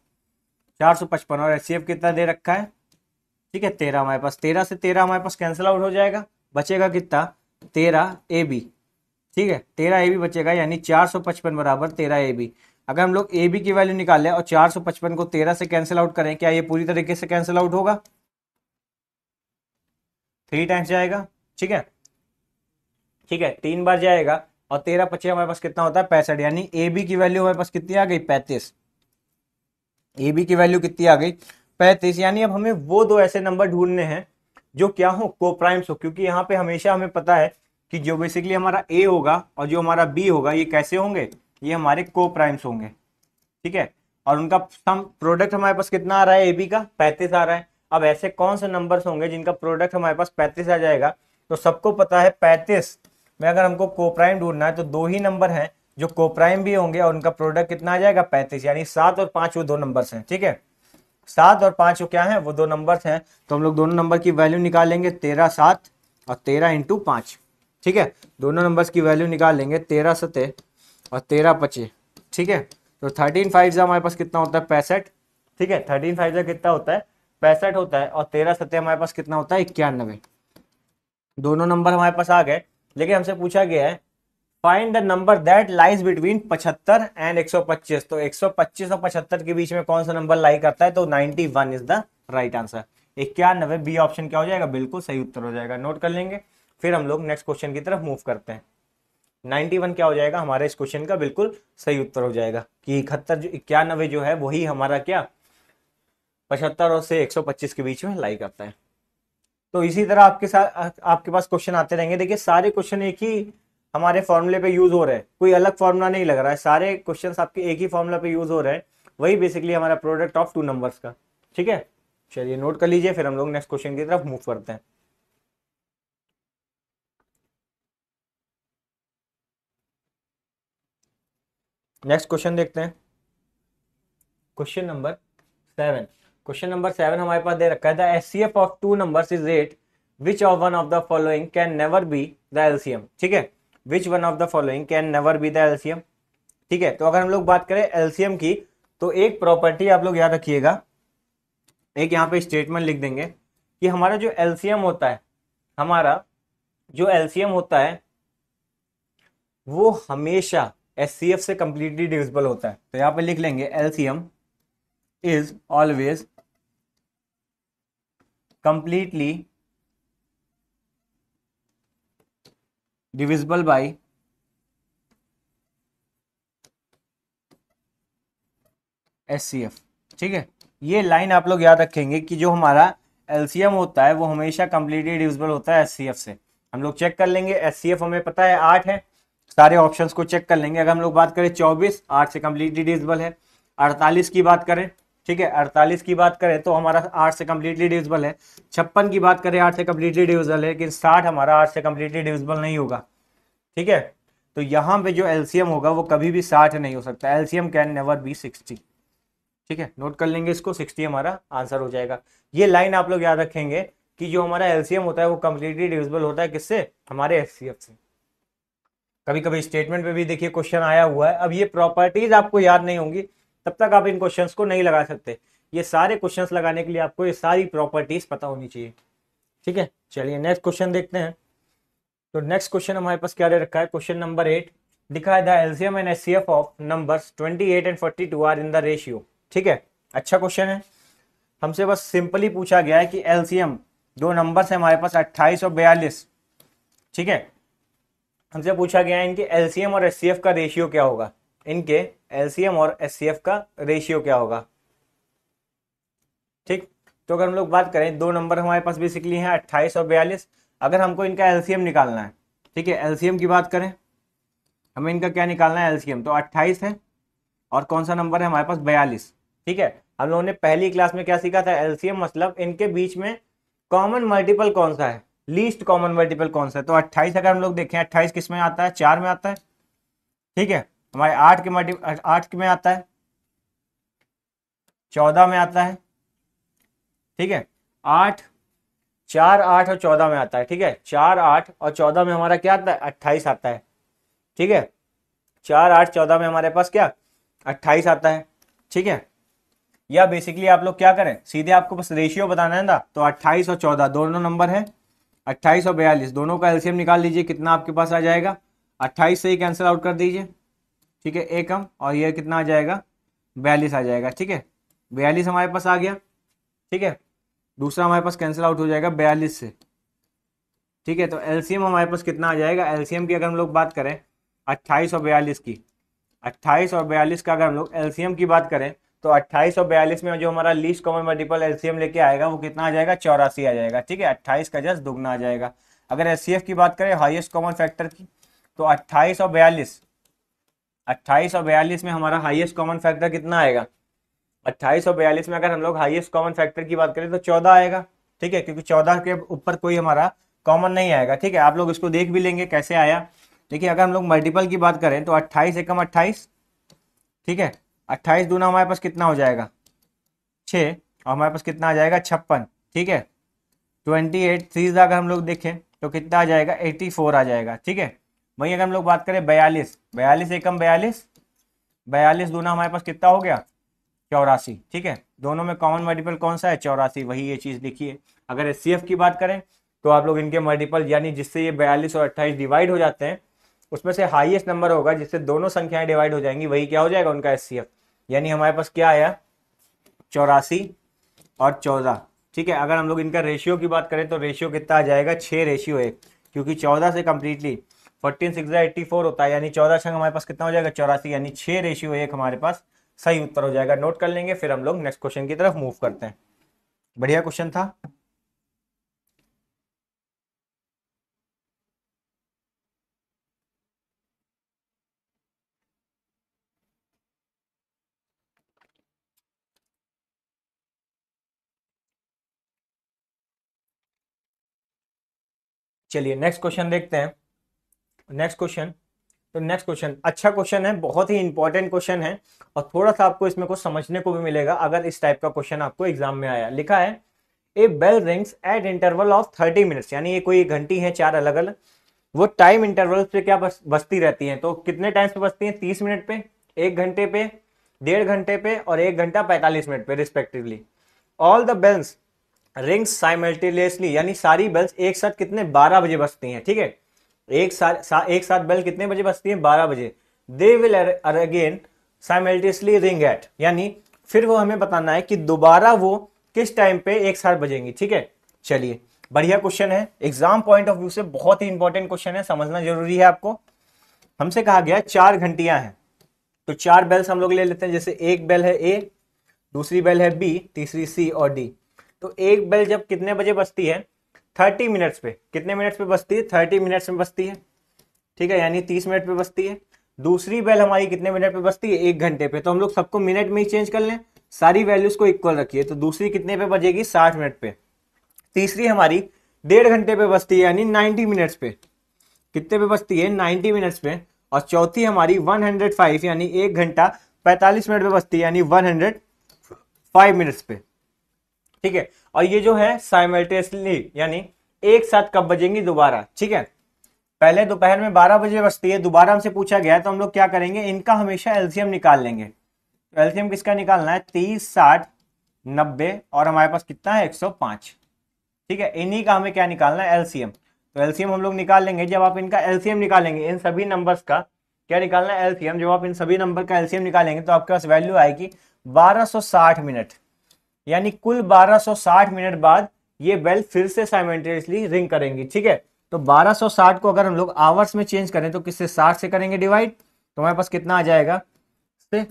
[SPEAKER 1] 455 और एचसीएफ कितना दे रखा है। ठीक है, 13 हमारे पास, 13 से 13 हमारे पास कैंसिल आउट हो जाएगा, बचेगा कितना 13AB। ठीक है, 13AB बचेगा यानी 455 बराबर 13AB। अगर हम लोग AB की वैल्यू निकालें और 455 को 13 से कैंसिल आउट करें, क्या ये पूरी तरीके से कैंसिल आउट होगा, 3 टाइम्स जाएगा। ठीक है, ठीक है, 3 बार जाएगा और 13 पचे हमारे पास कितना होता है 65, यानी AB की वैल्यू हमारे पास कितनी आ गई 35। AB की वैल्यू कितनी आ गई 35, यानी अब हमें वो दो ऐसे नंबर ढूंढने हैं जो क्या हो, कोप्राइम्स हो, क्योंकि यहाँ पे हमेशा हमें पता है कि जो बेसिकली हमारा A होगा और जो हमारा B होगा ये कैसे होंगे, ये हमारे कोप्राइम्स होंगे। ठीक है, और उनका सम प्रोडक्ट हमारे पास कितना आ रहा है, AB का 35 आ रहा है। अब ऐसे कौन से नंबर्स होंगे जिनका प्रोडक्ट हमारे पास 35 आ जाएगा, तो सबको पता है 35 में अगर हमको कोप्राइम ढूंढना है तो दो ही नंबर हैं जो कोप्राइम भी होंगे और उनका प्रोडक्ट कितना आ जाएगा 35, यानी 7 और 5 वो दो नंबर्स हैं। ठीक है, 7 और 5 वो क्या है, वो दो नंबर्स हैं। तो हम लोग दोनों नंबर की वैल्यू निकालेंगे, 13 7 और 13 इंटू 5। ठीक है, दोनों नंबर्स की वैल्यू निकाल लेंगे, 13 सतह और 13 पचे। ठीक है, तो 13 फाइव हमारे पास कितना होता है 65। ठीक है, 13 फाइव कितना होता है 65 होता है, और 13 सतह हमारे पास कितना होता है 91। दोनों नंबर हमारे पास आ गए, लेकिन हमसे पूछा गया है find the number that lies between 75 and 125। तो 125 और 75 के बीच में कौन सा नंबर लाई करता है, तो 91 is the right answer. 91 B option क्या हो जाएगा, बिल्कुल सही उत्तर हो जाएगा। नोट कर लेंगे, फिर हम लोग नेक्स्ट क्वेश्चन की तरफ मूव करते हैं। 91 क्या हो जाएगा हमारे इस क्वेश्चन का बिल्कुल सही उत्तर हो जाएगा कि 91 जो है वही हमारा क्या 75 और से 125 के बीच में लाई करता है। तो इसी तरह आपके साथ आपके पास क्वेश्चन आते रहेंगे। देखिए सारे क्वेश्चन एक ही हमारे फॉर्मूले पे यूज हो रहे हैं, कोई अलग फॉर्मूला नहीं लग रहा है, सारे क्वेश्चंस आपके एक ही फॉर्मूला पे यूज हो रहे हैं, वही बेसिकली हमारा प्रोडक्ट ऑफ टू नंबर्स का। ठीक है, चलिए नोट कर लीजिए, फिर हम लोग नेक्स्ट क्वेश्चन की तरफ मूव करते हैं। नेक्स्ट क्वेश्चन देखते हैं, क्वेश्चन नंबर 7। क्वेश्चन नंबर 7 हमारे पास दे रखा है the HCF of two numbers is 8, which of one of the following can never be the LCM. ठीक है, which one of the following can never be the LCM. ठीक है, तो अगर हम लोग बात करें एलसीएम की, तो एक प्रॉपर्टी आप लोग याद रखिएगा, एक यहाँ पे स्टेटमेंट लिख देंगे कि हमारा जो एलसीएम होता है, हमारा जो एलसीएम होता है वो हमेशा एचसीएफ से कंप्लीटली डिविजिबल होता है। तो यहाँ पे लिख लेंगे LCM is always completely divisible by HCF. ठीक है, ये लाइन आप लोग याद रखेंगे कि जो हमारा एलसीएम होता है वो हमेशा कंप्लीटली डिविजिबल होता है एचसीएफ से। हम लोग चेक कर लेंगे, एचसीएफ हमें पता है 8 है, सारे ऑप्शंस को चेक कर लेंगे। अगर हम लोग बात करें 24 8 से कंप्लीटली डिविजिबल है, 48 की बात करें, ठीक है 48 की बात करें तो हमारा 8 से कंप्लीटली डिविजिबल है, 56 की बात करें 8 से कंप्लीटली डिविजिबल है, लेकिन 60 हमारा 8 से कंप्लीटली डिविजिबल नहीं होगा। ठीक है, तो यहाँ पे जो एलसीएम होगा वो कभी भी 60 नहीं हो सकता, एलसीएम कैन नेवर बी 60। ठीक है, नोट कर लेंगे इसको, 60 हमारा आंसर हो जाएगा। ये लाइन आप लोग याद रखेंगे कि जो हमारा एलसीएम होता है वो कंप्लीटली डिविजिबल होता है किससे, हमारे एचसीएफ से। कभी कभी स्टेटमेंट पे भी देखिए क्वेश्चन आया हुआ है, अब ये प्रॉपर्टीज आपको याद नहीं होंगी तब तक आप इन क्वेश्चंस को नहीं लगा सकते। ये सारे क्वेश्चंस लगाने के लिए आपको ये सारी प्रॉपर्टीज पता होनी चाहिए। ठीक है, चलिए नेक्स्ट क्वेश्चन देखते हैं। तो नेक्स्ट क्वेश्चन हमारे पास क्या दे रखा है, क्वेश्चन नंबर 8 लिखा है the LCM and HCF of numbers 28 and 42 are in the ratio. ठीक है, अच्छा क्वेश्चन है, हमसे बस सिंपली पूछा गया है कि एलसीएम दो नंबर्स है हमारे पास 28 और 42। ठीक है, हमसे पूछा गया है इनके एलसीएम और एचसीएफ का रेशियो क्या होगा, इनके एलसीएम और एचसीएफ का रेशियो क्या होगा। ठीक, तो अगर हम लोग बात करें दो नंबर हमारे पास बेसिकली हैं 28 और 42, अगर हमको इनका एलसीएम निकालना है, ठीक है एलसीएम की बात करें, हमें इनका क्या निकालना है एलसीएम, तो 28 है और कौन सा नंबर है हमारे पास 42। ठीक है, हम लोगों ने पहली क्लास में क्या सीखा था, एलसीएम मतलब इनके बीच में कॉमन मल्टीपल कौन सा है, लीस्ट कॉमन मल्टीपल कौन सा है। तो 28 अगर हम लोग देखें, 28 किस में आता है, 4 में आता है। ठीक है, हमारे 8 में आता है, 14 में आता है। ठीक है, 8 4 8 और 14 में आता है। ठीक है, 4 8 और 14 में हमारा क्या आता है 28 आता है। ठीक है, 4 8 14 में हमारे पास क्या 28 आता है। ठीक है, या बेसिकली आप लोग क्या करें, सीधे आपको बस रेशियो बताना है ना, तो 28 और 14 दोनों नंबर है, 28 और 42 दोनों का एलसीएम निकाल लीजिए, कितना आपके पास आ जाएगा, 28 से ही कैंसिल आउट कर दीजिए। ठीक है, एक कम और ये कितना आ जाएगा 42 आ जाएगा। ठीक है, 42 हमारे पास आ गया। ठीक है, दूसरा हमारे पास कैंसिल आउट हो जाएगा 42 से। ठीक है, तो एलसीएम हमारे पास कितना आ जाएगा, एलसीएम की अगर हम लोग बात करें 28 और 42 की, 28 और 42 का अगर हम लोग एलसीएम की बात करें तो 28 और 42 में जो हमारा लीस्ट कॉमन मल्टीपल एलसीएम लेके आएगा वो कितना आ जाएगा 84 आ जाएगा। ठीक है, 28 का जस्ट दुगना आ जाएगा। अगर एचसीएफ की बात करें हाईएस्ट कॉमन फैक्टर की, तो 28 और 42, 28 और 42 में हमारा हाईएस्ट कॉमन फैक्टर कितना आएगा, 28 और 42 में अगर हम लोग हाईएस्ट कॉमन फैक्टर की बात करें तो 14 आएगा। ठीक है, क्योंकि 14 के ऊपर कोई हमारा कॉमन नहीं आएगा। ठीक है, आप लोग इसको देख भी लेंगे कैसे आया। देखिए अगर हम लोग मल्टीपल की बात करें तो 28 एकम 28, ठीक है 28 दूना हमारे पास कितना हो जाएगा 6 और हमारे पास कितना आ जाएगा 56। ठीक है, 28 3 अगर हम लोग देखें तो कितना आ जाएगा 84 आ जाएगा। ठीक है, वहीं अगर हम लोग बात करें 42, 42 एकम 42, 42 दूना हमारे पास कितना हो गया 84। ठीक है, दोनों में कॉमन मल्टीपल कौन सा है 84, वही ये चीज लिखिए। अगर एचसीएफ की बात करें तो आप लोग इनके मल्टीपल यानी जिससे ये 42 और 28 डिवाइड हो जाते हैं उसमें से हाईएस्ट नंबर होगा जिससे दोनों संख्याएं डिवाइड हो जाएंगी, वही क्या हो जाएगा उनका एचसीएफ। यानी हमारे पास क्या आया 84 और 14। ठीक है, अगर हम लोग इनका रेशियो की बात करें तो रेशियो कितना आ जाएगा 6:1, क्योंकि 14 से कंप्लीटली 14 6 84 होता है, यानी 14 छंग हमारे पास कितना हो जाएगा 84, यानी 6:1 हमारे पास सही उत्तर हो जाएगा। नोट कर लेंगे, फिर हम लोग नेक्स्ट क्वेश्चन की तरफ मूव करते हैं। बढ़िया क्वेश्चन था। चलिए नेक्स्ट क्वेश्चन देखते हैं। नेक्स्ट क्वेश्चन, तो नेक्स्ट क्वेश्चन अच्छा क्वेश्चन है, बहुत ही इंपॉर्टेंट क्वेश्चन है और थोड़ा सा आपको इसमें कुछ समझने को भी मिलेगा अगर इस टाइप का क्वेश्चन आपको एग्जाम में आया। लिखा है a bell rings at interval of 30 minutes, यानी ये कोई घंटी है चार अलग अलग, वो टाइम इंटरवल पे क्या बजती रहती हैं, तो कितने टाइम्स पे बजती हैं 30 मिनट पे, 1 घंटे पे, 1.5 घंटे पे और 1 घंटा 45 मिनट पे respectively. All the bells rings simultaneously, यानी सारी बेल्स एक साथ कितने 12 बजे बजती हैं। ठीक है, एक साथ बेल कितने बजे बजती है 12 बजे। They will again simultaneously ring at, यानी फिर वो हमें बताना है कि दोबारा वो किस टाइम पे एक साथ बजेंगी। ठीक है, चलिए बढ़िया क्वेश्चन है, एग्जाम पॉइंट ऑफ व्यू से बहुत ही इंपॉर्टेंट क्वेश्चन है, समझना जरूरी है आपको। हमसे कहा गया 4 घंटियां हैं, तो 4 बेल्स हम लोग ले लेते हैं, जैसे एक बेल है ए, दूसरी बेल है बी, तीसरी सी और डी। तो एक बेल जब कितने बजे बजती है 30 मिनट्स पे, कितने मिनट्स पे बजती है 30 मिनट्स में बजती है। ठीक है, यानी 30 मिनट पे बजती है। दूसरी बेल हमारी कितने मिनट पे बजती है 1 घंटे पे, तो हम लोग सबको मिनट में ही चेंज कर लें, सारी वैल्यूज को इक्वल रखिए, तो दूसरी कितने पे बजेगी 60 मिनट पे। तीसरी हमारी 1.5 घंटे पे बजती है यानी 90 मिनट्स पे, कितने पे बजती है 90 मिनट्स पे। और चौथी हमारी 105 यानी 1 घंटा 45 मिनट पे बजती है, यानी 105 मिनट्स पे। ठीक है, और ये जो है साइमल्टेनियसली यानी एक साथ कब बजेंगी दोबारा। ठीक है, पहले दोपहर में 12 बजे बजती है, दोबारा हमसे पूछा गया है तो हम लोग क्या करेंगे, इनका हमेशा एलसीएम निकाल लेंगे। तो एलसीएम किसका निकालना है 30 60 90 और हमारे पास कितना है 105। ठीक है, इन्हीं का हमें क्या निकालना है एलसीएम। तो एलसीएम हम लोग निकाल लेंगे, जब आप इनका एलसीएम निकालेंगे इन सभी नंबर्स का क्या निकालना है एलसीएम, जब आप इन सभी नंबर का एलसीएम निकालेंगे तो आपके पास वैल्यू आएगी 1260 मिनट, यानी कुल 1260 मिनट बाद ये बेल फिर से साइमल्टेनियसली रिंग करेंगी। ठीक है, तो 1260 को अगर हम लोग आवर्स में चेंज करें तो किससे 60 से करेंगे डिवाइड, तो हमारे पास कितना आ जाएगा से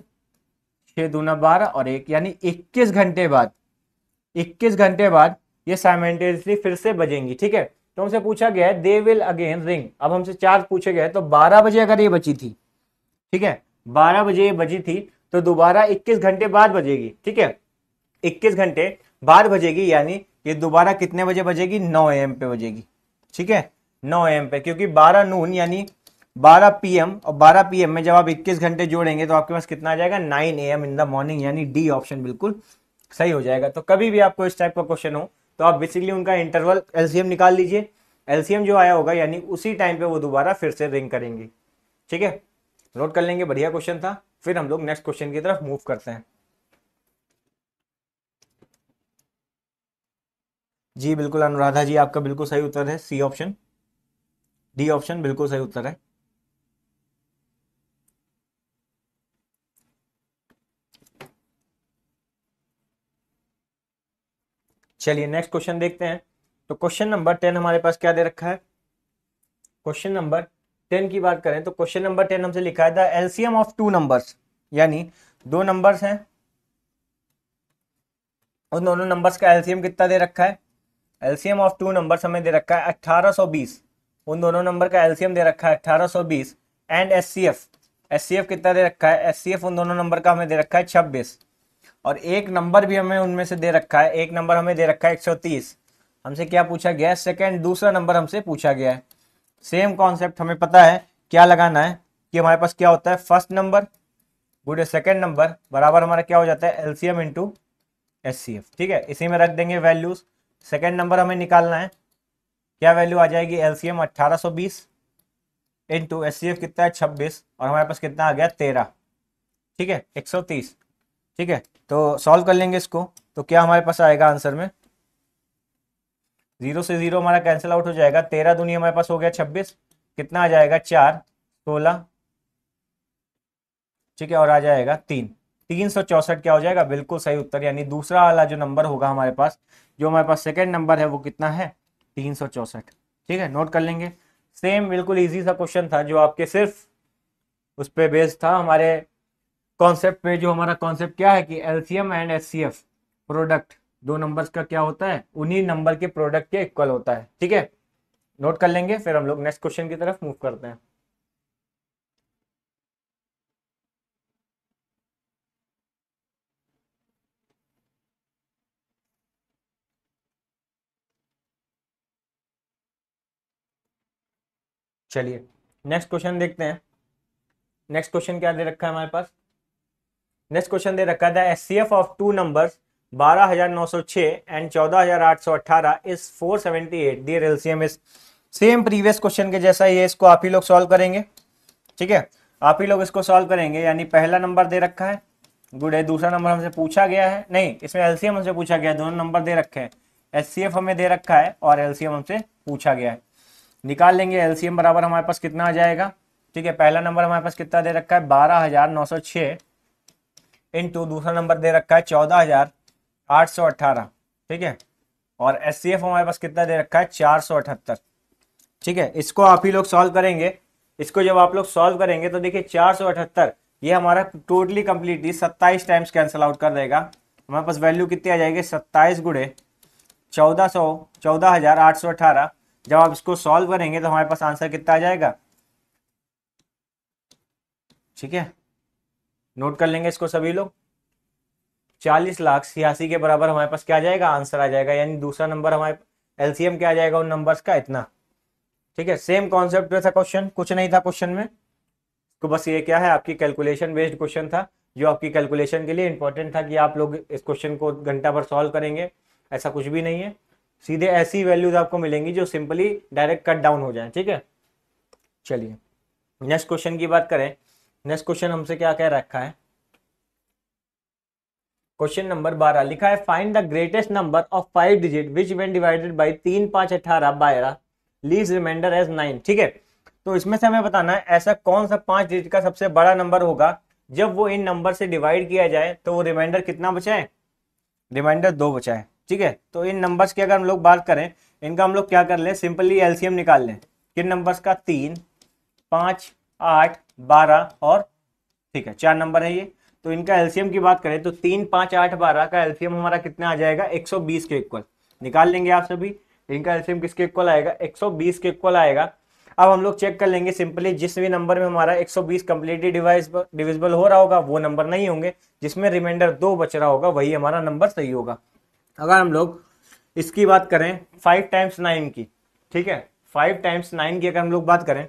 [SPEAKER 1] 6 दूना 12 और 1, यानी 21 घंटे बाद, 21 घंटे बाद ये साइमल्टेनियसली फिर से बजेंगी। ठीक है, तो हमसे पूछा गया है दे विल अगेन रिंग, अब हमसे 4 पूछे गए, तो 12 बजे अगर ये बची थी, ठीक है 12 बजे ये बजी थी तो दोबारा 21 घंटे बाद बजेगी। ठीक है, 21 घंटे बाद बजेगी, यानी ये दोबारा कितने बजे बजेगी 9 AM पे बजेगी। ठीक है, 9 AM पे, क्योंकि 12 नून यानी 12 PM और 12 PM में जब आप 21 घंटे जोड़ेंगे तो आपके पास कितना आ जाएगा 9 AM इन द मॉर्निंग, यानी डी ऑप्शन बिल्कुल सही हो जाएगा। तो कभी भी आपको इस टाइप का क्वेश्चन हो तो आप बेसिकली उनका इंटरवल एलसीएम निकाल लीजिए, एलसीएम जो आया होगा यानी उसी टाइम पे वो दोबारा फिर से रिंग करेंगी। ठीक है, नोट कर लेंगे, बढ़िया क्वेश्चन था। फिर हम लोग नेक्स्ट क्वेश्चन की तरफ मूव करते हैं। जी बिल्कुल अनुराधा जी, आपका बिल्कुल सही उत्तर है सी ऑप्शन, डी ऑप्शन बिल्कुल सही उत्तर है। चलिए नेक्स्ट क्वेश्चन देखते हैं। तो क्वेश्चन नंबर 10 हमारे पास क्या दे रखा है, क्वेश्चन नंबर 10 की बात करें तो क्वेश्चन नंबर 10 हमसे लिखा है the LCM of two numbers, यानी दो नंबर्स हैं, उन दोनों नंबर्स का एलसीएम कितना दे रखा है, एलसीएम ऑफ टू नंबर्स हमें दे रखा है 1820, उन दोनों नंबर का एलसीएम दे रखा है 1820। एंड एचसीएफ, एचसीएफ कितना दे रखा है, एचसीएफ उन दोनों नंबर का हमें दे रखा है 26, और एक नंबर भी हमें उनमें से दे रखा है, एक नंबर हमें दे रखा है 130। हमसे क्या पूछा गया है सेकंड, दूसरा नंबर हमसे पूछा गया है। सेम कॉन्सेप्ट हमें पता है क्या लगाना है कि हमारे पास क्या होता है first number good second number बराबर हमारा क्या हो जाता है एलसीएम इंटू एचसीएफ। ठीक है, इसी में रख देंगे वैल्यूज, सेकंड नंबर हमें निकालना है क्या वैल्यू आ जाएगी, एलसीएम 1820 इंटू एचसीएफ कितना है 26 और हमारे पास कितना आ गया 13, ठीक है 130, ठीक है। तो सॉल्व कर लेंगे इसको, तो क्या हमारे पास आएगा आंसर में, जीरो से जीरो हमारा कैंसिल आउट हो जाएगा, 13 दूनी हमारे पास हो गया 26, कितना आ जाएगा 4 16, ठीक है, और आ जाएगा 364 क्या हो जाएगा, बिल्कुल सही उत्तर, यानी दूसरा वाला जो नंबर होगा हमारे पास, जो हमारे पास सेकेंड नंबर है वो कितना है 364, ठीक है, नोट कर लेंगे। सेम बिल्कुल इजी सा क्वेश्चन था जो आपके सिर्फ उस पे बेस्ड था हमारे कॉन्सेप्ट पे, जो हमारा कॉन्सेप्ट क्या है कि एलसीएम एंड एचसीएफ प्रोडक्ट दो नंबर्स का क्या होता है, उन्हीं नंबर के प्रोडक्ट के इक्वल होता है, ठीक है, नोट कर लेंगे। फिर हम लोग नेक्स्ट क्वेश्चन की तरफ मूव करते हैं। चलिए नेक्स्ट क्वेश्चन देखते हैं। नेक्स्ट क्वेश्चन क्या दे रखा है हमारे पास, नेक्स्ट क्वेश्चन दे रखा है HCF of two numbers 12906 and 14818 is 478, their LCM is, same previous question के जैसा ही है, इसको आप ही लोग सॉल्व करेंगे, ठीक है, आप ही लोग इसको सॉल्व करेंगे। यानी पहला नंबर दे रखा है, गुड है, दूसरा नंबर हमसे पूछा गया है, नहीं इसमें एलसीएम हमसे पूछा गया है, दोनों नंबर दे रखे हैं, एचसीएफ हमें दे रखा है और एलसीएम हमसे पूछा गया है। निकाल लेंगे एलसीएम बराबर हमारे पास कितना आ जाएगा, ठीक है, पहला नंबर हमारे पास कितना दे रखा है 12906 इंटू दूसरा नंबर दे रखा है 14818, ठीक है, और एचसीएफ हमारे पास कितना दे रखा है 478, ठीक है, इसको आप ही लोग सॉल्व करेंगे। इसको जब आप लोग सॉल्व करेंगे तो देखिए 478 ये हमारा totally completely 27 times cancel out कर देगा, हमारे पास वैल्यू कितनी आ जाएगी 27 गुणे 14818, जब आप इसको सॉल्व करेंगे तो हमारे पास आंसर कितना आ जाएगा, ठीक है, नोट कर लेंगे इसको सभी लोग, 40,86,000 के बराबर हमारे पास क्या आ जाएगा, आंसर आ जाएगा, यानी दूसरा नंबर हमारे एलसीएम क्या आ जाएगा उन नंबर्स का इतना, ठीक है। सेम कॉन्सेप्ट में था क्वेश्चन, कुछ नहीं था क्वेश्चन में, तो बस ये क्या है आपकी कैलकुलेशन बेस्ड क्वेश्चन था, जो आपकी कैलकुलेशन के लिए इंपॉर्टेंट था कि आप लोग इस क्वेश्चन को घंटा भर सॉल्व करेंगे, ऐसा कुछ भी नहीं है, सीधे ऐसी वैल्यूज आपको मिलेंगी जो सिंपली डायरेक्ट कट डाउन हो जाए, ठीक है। चलिए नेक्स्ट क्वेश्चन की बात करें, नेक्स्ट क्वेश्चन हमसे क्या कह रखा है, क्वेश्चन नंबर 12 लिखा है find the greatest number of 5 digit which when divided by 3 5 18 12 leaves remainder as 9, ठीक है। तो इसमें से हमें बताना है ऐसा कौन सा 5 डिजिट का सबसे बड़ा नंबर होगा जब वो इन नंबर से डिवाइड किया जाए तो वो रिमाइंडर कितना बचा है, रिमाइंडर 2 बचा है, ठीक है। तो इन नंबर्स की अगर हम लोग बात करें, इनका हम लोग क्या कर लें, सिंपली एलसीएम निकाल लें, किन नंबर्स का 3 5 8 12 और, ठीक है 4 नंबर है ये, तो इनका एलसीएम की बात करें तो 3 5 8 12 का एलसीएम हमारा कितना आ जाएगा 120 के इक्वल, निकाल लेंगे आप सभी, इनका एलसीएम किसके इक्वल आएगा 120 के इक्वल आएगा। अब हम लोग चेक कर लेंगे सिंपली, जिस भी नंबर में हमारा 120 कंप्लीटली डिविजिबल हो रहा होगा वो नंबर नहीं होंगे, जिसमें रिमाइंडर 2 बच रहा होगा वही हमारा नंबर सही होगा। अगर हम लोग इसकी बात करें 5 टाइम्स 9 की, ठीक है, 5 टाइम्स 9 की अगर हम लोग बात करें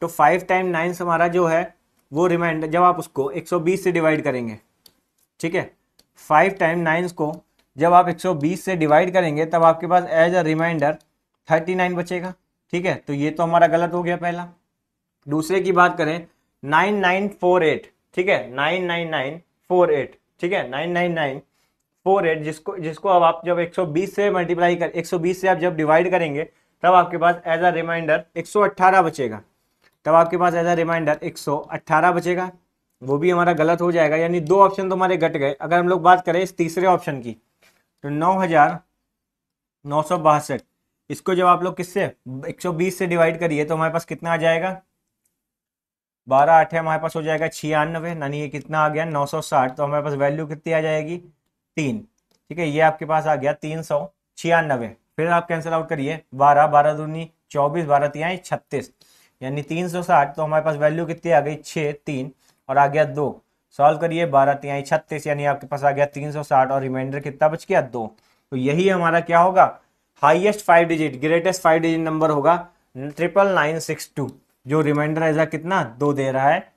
[SPEAKER 1] तो 5 टाइम 9 हमारा जो है वो रिमाइंडर, जब आप उसको 120 से डिवाइड करेंगे, ठीक है, 5 टाइम 9 को जब आप 120 से डिवाइड करेंगे तब आपके पास एज अ रिमाइंडर 39 बचेगा, ठीक है, तो ये तो हमारा गलत हो गया पहला। दूसरे की बात करें 9948, ठीक है 99948, ठीक है 99948, जिसको अब आप जब 120 से मल्टीप्लाई कर 120 से आप जब डिवाइड करेंगे तब आपके पास एज अ रिमाइंडर 118 बचेगा, तब आपके पास एज अ रिमाइंडर 118 बचेगा, वो भी हमारा गलत हो जाएगा, यानी 2 ऑप्शन तो हमारे घट गए। अगर हम लोग बात करें इस तीसरे ऑप्शन की तो 9962, इसको जब आप लोग किससे 120 से डिवाइड करिए तो हमारे पास कितना आ जाएगा, 12 8 है हमारे पास हो जाएगा 96, यानी ये कितना आ गया 960, तो हमारे पास वैल्यू कितनी आ जाएगी 3, ठीक है, ये आपके पास आ गया 396। फिर आप कैंसिल आउट करिए 12 12 दूनी 24 12 तिहाई 36, यानी 360, तो हमारे पास वैल्यू कितनी आ गई 6 3 और आ गया 2, सॉल्व करिए 12 तिहाई 36, यानी आपके पास आ गया 360 और रिमाइंडर कितना बच गया 2। तो यही हमारा क्या होगा, highest 5 digit greatest 5 digit number होगा 99962, जो रिमाइंडर ऐसा कितना 2 दे रहा है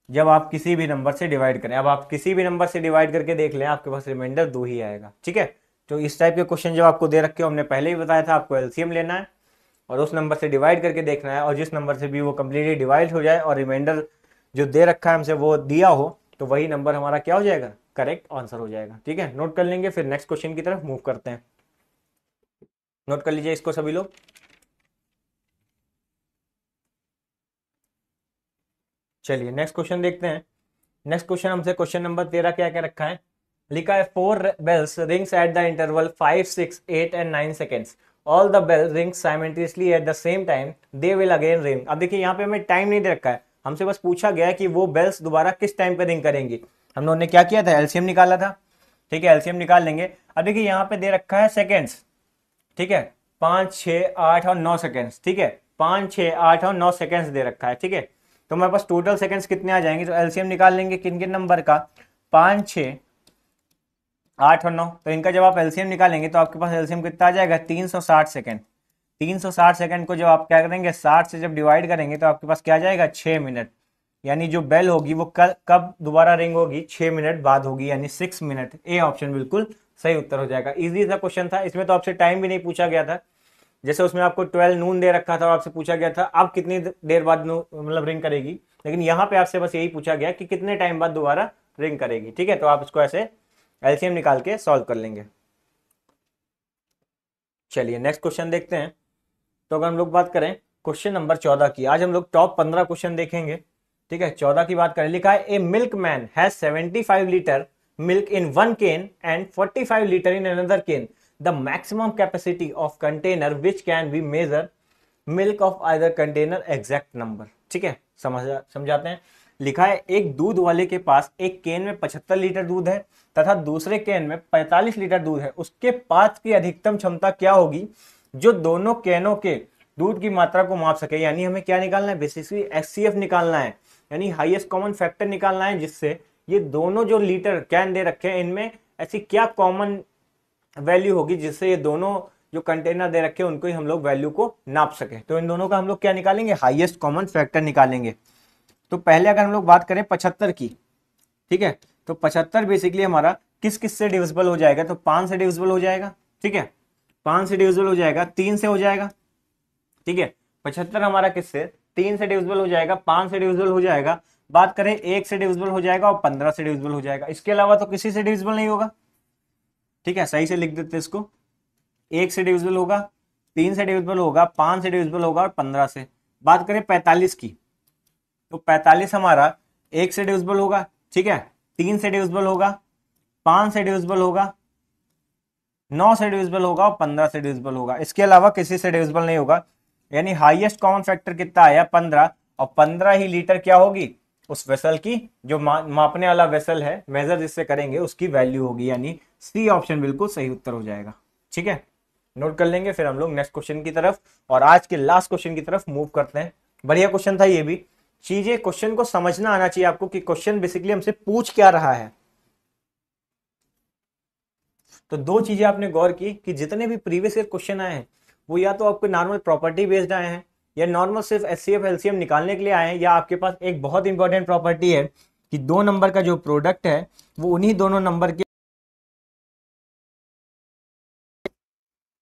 [SPEAKER 1] जब आप किसी भी नंबर से डिवाइड करें। अब आप किसी भी नंबर से डिवाइड करके देख लें, आपके पास रिमाइंडर 2 ही आएगा, ठीक है। तो इस टाइप के क्वेश्चन जब आपको दे रखे हो, हमने पहले ही बताया था आपको एलसीएम लेना है, और उस नंबर से डिवाइड करके देखना है, और जिस नंबर से भी वो कम्प्लीटली डिवाइड हो जाए और रिमाइंडर जो दे रखा है हमसे वो दिया हो, तो वही नंबर हमारा क्या हो जाएगा, करेक्ट आंसर हो जाएगा। ठीक है, नोट कर लेंगे, फिर नेक्स्ट क्वेश्चन की तरफ मूव करते हैं। नोट कर लीजिए इसको सभी लोग। चलिए नेक्स्ट क्वेश्चन देखते हैं। नेक्स्ट क्वेश्चन हमसे क्वेश्चन नंबर 13 क्या क्या रखा है, लिखा है 4 bells rings at the interval 5, 6, 8 and 9 seconds. All the bells ring simultaneously at the same time. They will again ring. अब देखिए यहाँ पे हमें टाइम नहीं दे रखा है, हमसे बस पूछा गया है कि वो बेल्स दोबारा किस टाइम पे रिंग करेंगी। हम लोगों ने क्या किया था, एलसीएम निकाला था। ठीक है, एलसीएम निकाल लेंगे। अब देखिए यहाँ पे दे रखा है सेकेंड्स। ठीक है, 5, 6, 8 और 9 सेकेंड्स। ठीक है, 5, 6, 8 और 9 सेकेंड्स दे रखा है। ठीक है, तो हमारे पास टोटल सेकेंड्स कितने आ जाएंगे, तो एलसीएम निकाल लेंगे किन किन नंबर का, 5, 6, 8 और 9। तो इनका जब आप एलसीएम निकालेंगे तो आपके पास एलसीएम कितना आ जाएगा, 360 सेकेंड। 360 सेकेंड को जब आप क्या करेंगे, 60 से जब डिवाइड करेंगे तो आपके पास क्या आ जाएगा, 6 मिनट। यानी जो बेल होगी वो कब दोबारा रिंग होगी, 6 मिनट बाद होगी, यानी 6 मिनट। ए ऑप्शन बिल्कुल सही उत्तर हो जाएगा। इजी सा क्वेश्चन था, इसमें तो आपसे टाइम भी नहीं पूछा गया था। जैसे उसमें आपको 12 नून दे रखा था और आपसे पूछा गया था अब कितनी देर बाद मतलब रिंग करेगी, लेकिन यहाँ पे आपसे बस यही पूछा गया कि कितने टाइम बाद दोबारा रिंग करेगी। ठीक है, तो आप इसको ऐसे एलसीएम निकाल के सॉल्व कर लेंगे। चलिए नेक्स्ट क्वेश्चन देखते हैं। तो अगर हम लोग बात करें क्वेश्चन नंबर 14 की, आज हम लोग टॉप 15 क्वेश्चन देखेंगे। ठीक है, 14 की बात करें, लिखा है a milkman has 75 litre milk in one can and 45 litre in another can. The maximum capacity of container which can be measure milk of either container exact number. ठीक है, समझाते हैं। लिखा है एक दूध वाले के पास एक केन में 75 लीटर दूध है तथा दूसरे केन में 45 लीटर दूध है। उसके पास की अधिकतम क्षमता क्या होगी जो दोनों कैनों के दूध की मात्रा को माप सके। यानी हमें क्या निकालना है, बेसिकली एचसीएफ निकालना है, यानी हाईएस्ट कॉमन फैक्टर निकालना है, जिससे ये दोनों जो लीटर कैन दे रखे हैं इनमें ऐसी क्या कॉमन वैल्यू होगी जिससे ये दोनों जो कंटेनर दे रखे हैं उनको ही हम लोग वैल्यू को नाप सके। तो इन दोनों का हम लोग क्या निकालेंगे, हाईएस्ट कॉमन फैक्टर निकालेंगे। तो पहले अगर हम लोग बात करें 75 की, ठीक है, तो 75 बेसिकली हमारा किस किस से डिविजिबल हो जाएगा, तो 5 से डिविजिबल हो जाएगा। ठीक है, 5 से डिविजिबल हो जाएगा, 3 से हो जाएगा। ठीक है, 75 हमारा किससे, 3 से डिविजिबल हो जाएगा, 5 से डिविजिबल हो जाएगा, बात करें 1 से डिविजिबल हो जाएगा और 15 से डिविजिबल हो जाएगा। इसके अलावा तो किसी से डिविजिबल नहीं होगा। ठीक है, सही से लिख देते इसको, 1 से डिविजिबल होगा, 3 से डिविजिबल होगा, 5 से डिविजिबल होगा और 15 से। बात करें 45 की, तो 45 हमारा 1 से डिविजिबल होगा। ठीक है, 3 से डिविजिबल होगा, 5 से डिविजिबल होगा, 9 से डिविजिबल होगा और 15 से डिविजिबल होगा। इसके अलावा किसी से डिविजिबल नहीं होगा। यानी हाईएस्ट कॉमन फैक्टर कितना आया, 15, और 15 ही लीटर क्या होगी, उस वेसल की जो मापने वाला वेसल है, मेजर जिससे करेंगे उसकी वैल्यू होगी। यानी सी ऑप्शन बिल्कुल सही उत्तर हो जाएगा। ठीक है, नोट कर लेंगे, फिर हम लोग नेक्स्ट क्वेश्चन की तरफ और आज के लास्ट क्वेश्चन की तरफ मूव करते हैं। बढ़िया क्वेश्चन था ये भी। चीजें क्वेश्चन को समझना आना चाहिए आपको कि क्वेश्चन बेसिकली हमसे पूछ क्या रहा है। तो दो चीजें आपने गौर की कि जितने भी प्रीवियस ईयर क्वेश्चन आए हैं वो या तो आपके नॉर्मल प्रॉपर्टी बेस्ड आए हैं, या नॉर्मल सिर्फ एचसीएफ एलसीएम निकालने के लिए आए हैं, या आपके पास एक बहुत इंपॉर्टेंट प्रॉपर्टी है कि दो नंबर का जो प्रोडक्ट है वो उन्हीं दोनों नंबर के,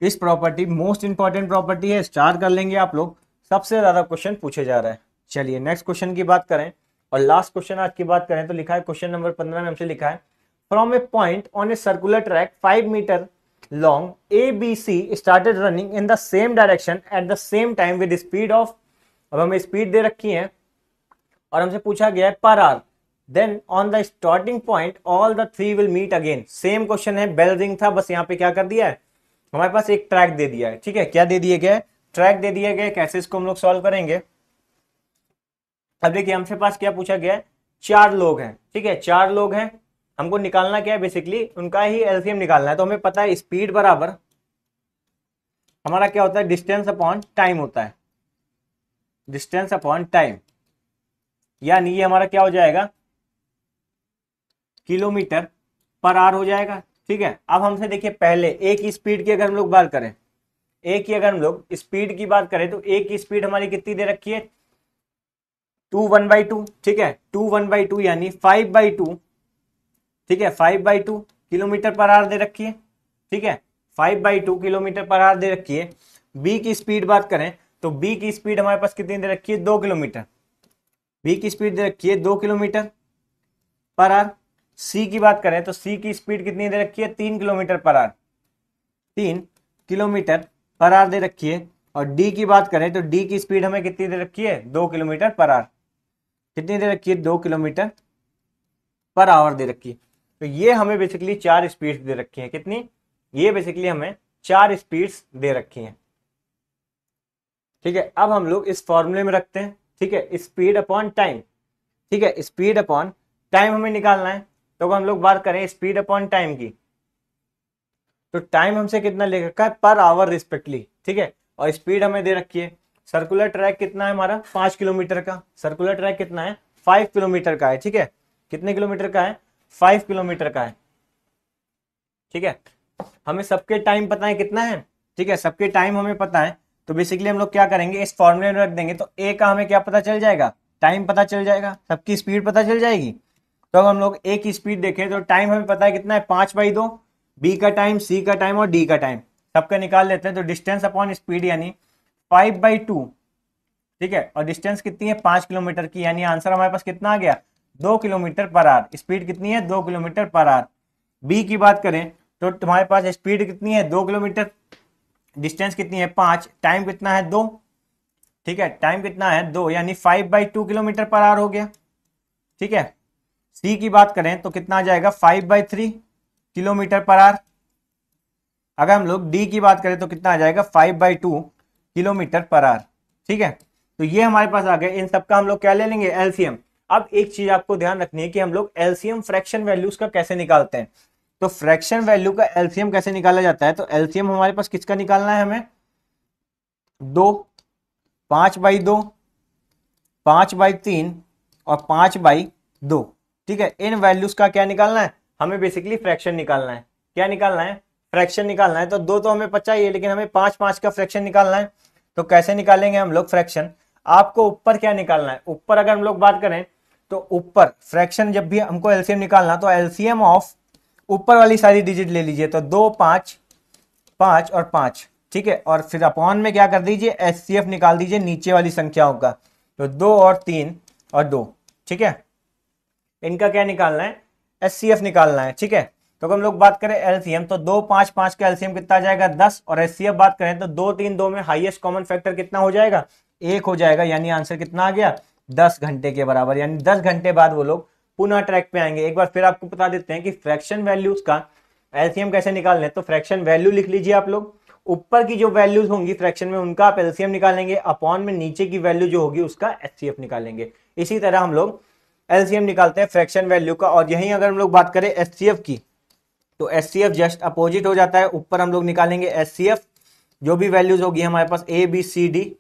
[SPEAKER 1] इस प्रॉपर्टी मोस्ट इंपॉर्टेंट प्रॉपर्टी है, स्टार कर लेंगे आप लोग, सबसे ज्यादा क्वेश्चन पूछे जा रहा है। चलिए नेक्स्ट क्वेश्चन की बात करें और लास्ट क्वेश्चन आज की बात करें, तो लिखा है क्वेश्चन नंबर 15 में हमसे लिखा है from a point on a circular track 5 metre long ABC started running in the same direction at the same time with speed of, अब हमें स्पीड दे रखी है और हमसे पूछा गया है पर hour, then on the starting point all the three will meet again. Same question है, बेल रिंग था, बस यहाँ पे क्या कर दिया है, हमारे पास एक ट्रैक दे दिया है। ठीक है, क्या दे दिए गए, ट्रैक दे दिए गए। कैसे इसको हम लोग सॉल्व करेंगे, अब देखिए हमसे पास क्या पूछा गया है, 4 लोग हैं। ठीक है, 4 लोग हैं, हमको निकालना क्या है, बेसिकली उनका ही एलसीएम निकालना है। तो हमें पता है स्पीड बराबर हमारा क्या होता है, डिस्टेंस अपॉन टाइम होता है, डिस्टेंस अपॉन टाइम। यानी ये हमारा क्या हो जाएगा, किलोमीटर पर आवर हो जाएगा। ठीक है, अब हमसे देखिए पहले एक ही स्पीड की अगर हम लोग बात करें, एक ही अगर हम लोग स्पीड की बात करें तो एक की स्पीड हमारी कितनी दे रखी है, 2 1/2। ठीक है, 2 1/2 यानी 5/2। ठीक है, 5/2 किलोमीटर पर आवर दे रखी है। ठीक है, 5/2 किलोमीटर पर आवर दे रखी है। बी की स्पीड बात करें तो बी की स्पीड हमारे पास कितनी दे रखी है, 2 किलोमीटर। बी की स्पीड दे रखी है 2 किलोमीटर पर आवर। सी की बात करें तो सी की स्पीड कितनी दे रखी है, 3 kilometre per hour. 3 kilometre per hour दे रखी है। और डी की बात करें तो डी की स्पीड हमें कितनी दे रखी है, 2 किलोमीटर पर आवर। कितनी दे रखी है, 2 किलोमीटर पर आवर दे रखी है। तो ये हमें बेसिकली 4 स्पीड्स दे रखी हैं। कितनी, ये बेसिकली हमें 4 स्पीड्स दे रखी हैं। ठीक है, अब हम लोग इस फॉर्मूले में रखते हैं। ठीक है, स्पीड अपॉन टाइम। ठीक है, स्पीड अपॉन टाइम हमें निकालना है। तो अगर हम लोग बात करें स्पीड अपॉन टाइम की, तो टाइम हमसे कितना ले रखा है, पर आवर रिस्पेक्टली। ठीक है, और स्पीड हमें दे रखी है। सर्कुलर ट्रैक कितना है हमारा, 5 किलोमीटर का। सर्कुलर ट्रैक कितना है, 5 किलोमीटर का है। ठीक है, कितने किलोमीटर का है, 5 किलोमीटर का है। ठीक है, हमें सबके टाइम पता है कितना है। ठीक है, सबके टाइम हमें पता है। तो बेसिकली हम लोग क्या करेंगे, इस फॉर्मूले में रख देंगे तो ए का हमें क्या पता चल जाएगा, टाइम पता चल जाएगा, सबकी स्पीड पता चल जाएगी। तो अब हम लोग ए की स्पीड देखें तो टाइम हमें पता है कितना है, 5/2। बी का टाइम, सी का टाइम और डी का टाइम सबका निकाल लेते हैं। तो डिस्टेंस अपॉन स्पीड यानी 5/2। ठीक है, और डिस्टेंस कितनी है, 5 किलोमीटर की, यानी आंसर हमारे पास कितना आ गया, 2 किलोमीटर पर आवर। स्पीड कितनी है, 2 किलोमीटर पर आवर। बी की बात करें तो तुम्हारे पास स्पीड कितनी है, 2 किलोमीटर, डिस्टेंस कितनी है 5, टाइम कितना है 2। ठीक है, टाइम कितना है 2, यानी 5/2 किलोमीटर पर आवर हो गया। ठीक है, सी की बात करें तो कितना आ जाएगा, 5/3 किलोमीटर पर आवर। अगर हम लोग डी की बात करें तो कितना आ जाएगा, 5/2 किलोमीटर पर आवर। ठीक है, तो ये हमारे पास आ गया। इन सबका हम लोग क्या ले लेंगे, एलसीएम। अब एक चीज आपको ध्यान रखनी है कि हम लोग एलसीएम फ्रैक्शन वैल्यूज का कैसे निकालते हैं। तो फ्रैक्शन वैल्यू का एलसीएम कैसे निकाला जाता है, तो एलसीएम हमारे पास किसका निकालना है हमें, 2, 5/2, 5/3 और 5/2। ठीक है, इन वैल्यूज का क्या निकालना है, हमें बेसिकली फ्रैक्शन निकालना है। क्या निकालना है, फ्रैक्शन निकालना है। तो दो तो हमें पता ही है, लेकिन हमें 5/5 का फ्रैक्शन निकालना है। तो कैसे निकालेंगे हम लोग फ्रैक्शन, आपको ऊपर क्या निकालना है, ऊपर अगर हम लोग बात करें तो ऊपर फ्रैक्शन जब भी हमको एलसीएम निकालना, तो एलसीएम ऑफ ऊपर वाली सारी डिजिट ले लीजिए। तो 2, 5, 5 और 5। ठीक है, और फिर अपॉन में क्या कर दीजिए, एचसीएफ निकाल दीजिए नीचे वाली संख्याओं का। तो 2 और 3 और 2। ठीक है, इनका क्या निकालना है, एचसीएफ निकालना है। ठीक है, तो अगर हम लोग बात करें एलसीएम तो 2, 5, 5 का एलसीएम कितना आ जाएगा, 10। और एचसीएफ बात करें तो 2, 3, 2 में हाईएस्ट कॉमन फैक्टर कितना हो जाएगा, 1 हो जाएगा। यानी आंसर कितना आ गया, 10 घंटे के बराबर। यानी 10 घंटे बाद वो लोग पुनः ट्रैक पे आएंगे। एक बार फिर आपको बता देते हैं कि फ्रैक्शन वैल्यूज का एलसीएम कैसे निकालने। तो फ्रैक्शन वैल्यू लिख लीजिए आप लोग, ऊपर की जो वैल्यूज होंगी फ्रैक्शन में उनका आप एलसीएम निकालेंगे, अपॉन में नीचे की वैल्यू जो होगी उसका एचसीएफ निकालेंगे। इसी तरह हम लोग एलसीएम निकालते हैं फ्रैक्शन वैल्यू का। और यहीं अगर हम लोग बात करें एचसीएफ की, तो एचसीएफ जस्ट अपोजिट हो जाता है। ऊपर हम लोग निकालेंगे एचसीएफ, जो भी वैल्यूज होगी हमारे पास ए बी सी डी।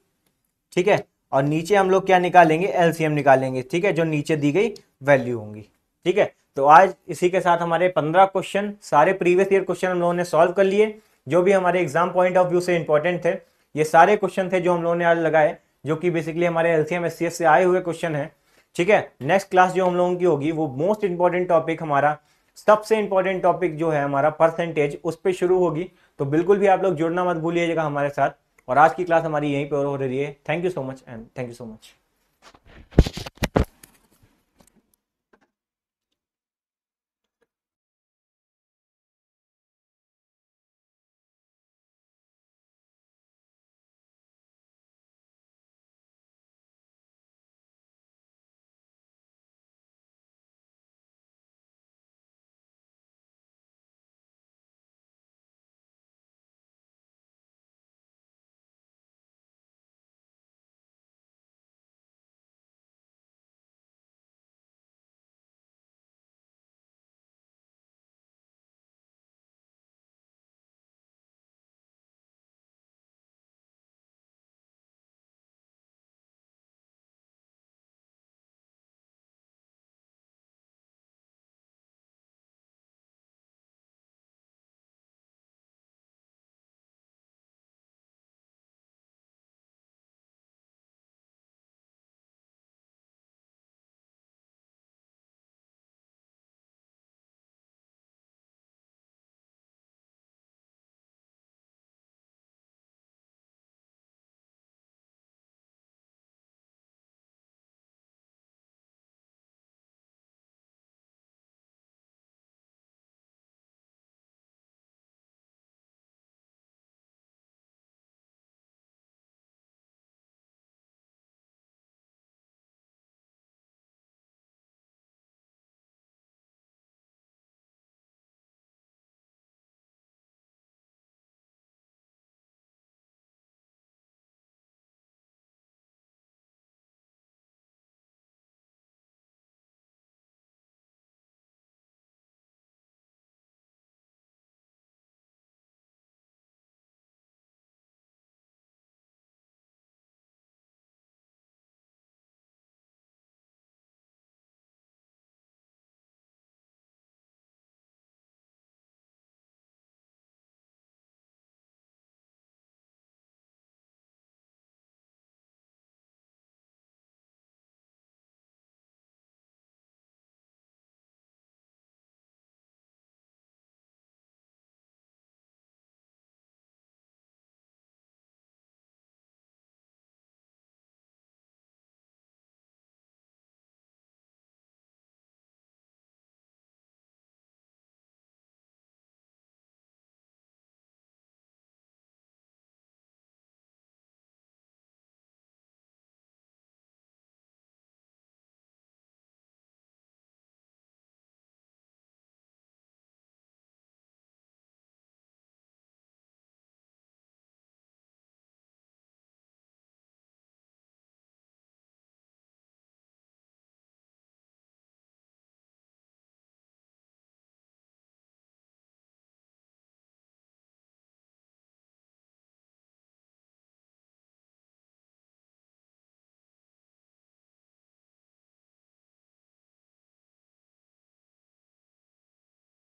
[SPEAKER 1] ठीक है, और नीचे हम लोग क्या निकालेंगे, एलसीएम निकालेंगे। ठीक है, जो नीचे दी गई वैल्यू होंगी। ठीक है, तो आज इसी के साथ हमारे 15 क्वेश्चन, सारे प्रीवियस ईयर क्वेश्चन हम लोगों ने सॉल्व कर लिए, जो भी हमारे एग्जाम पॉइंट ऑफ व्यू से इंपॉर्टेंट थे। ये सारे क्वेश्चन थे जो हम लोगों ने आज लगाए, जो कि बेसिकली हमारे एलसीएम एचसीएफ से आए हुए क्वेश्चन है। ठीक है, नेक्स्ट क्लास जो हम लोगों की होगी वो मोस्ट इंपॉर्टेंट टॉपिक, हमारा सबसे इंपॉर्टेंट टॉपिक जो है हमारा परसेंटेज, उस पर शुरू होगी। तो बिल्कुल भी आप लोग जुड़ना मत भूलिएगा हमारे साथ। और आज की क्लास हमारी यहीं पर हो रही है। Thank you so much and thank you so much.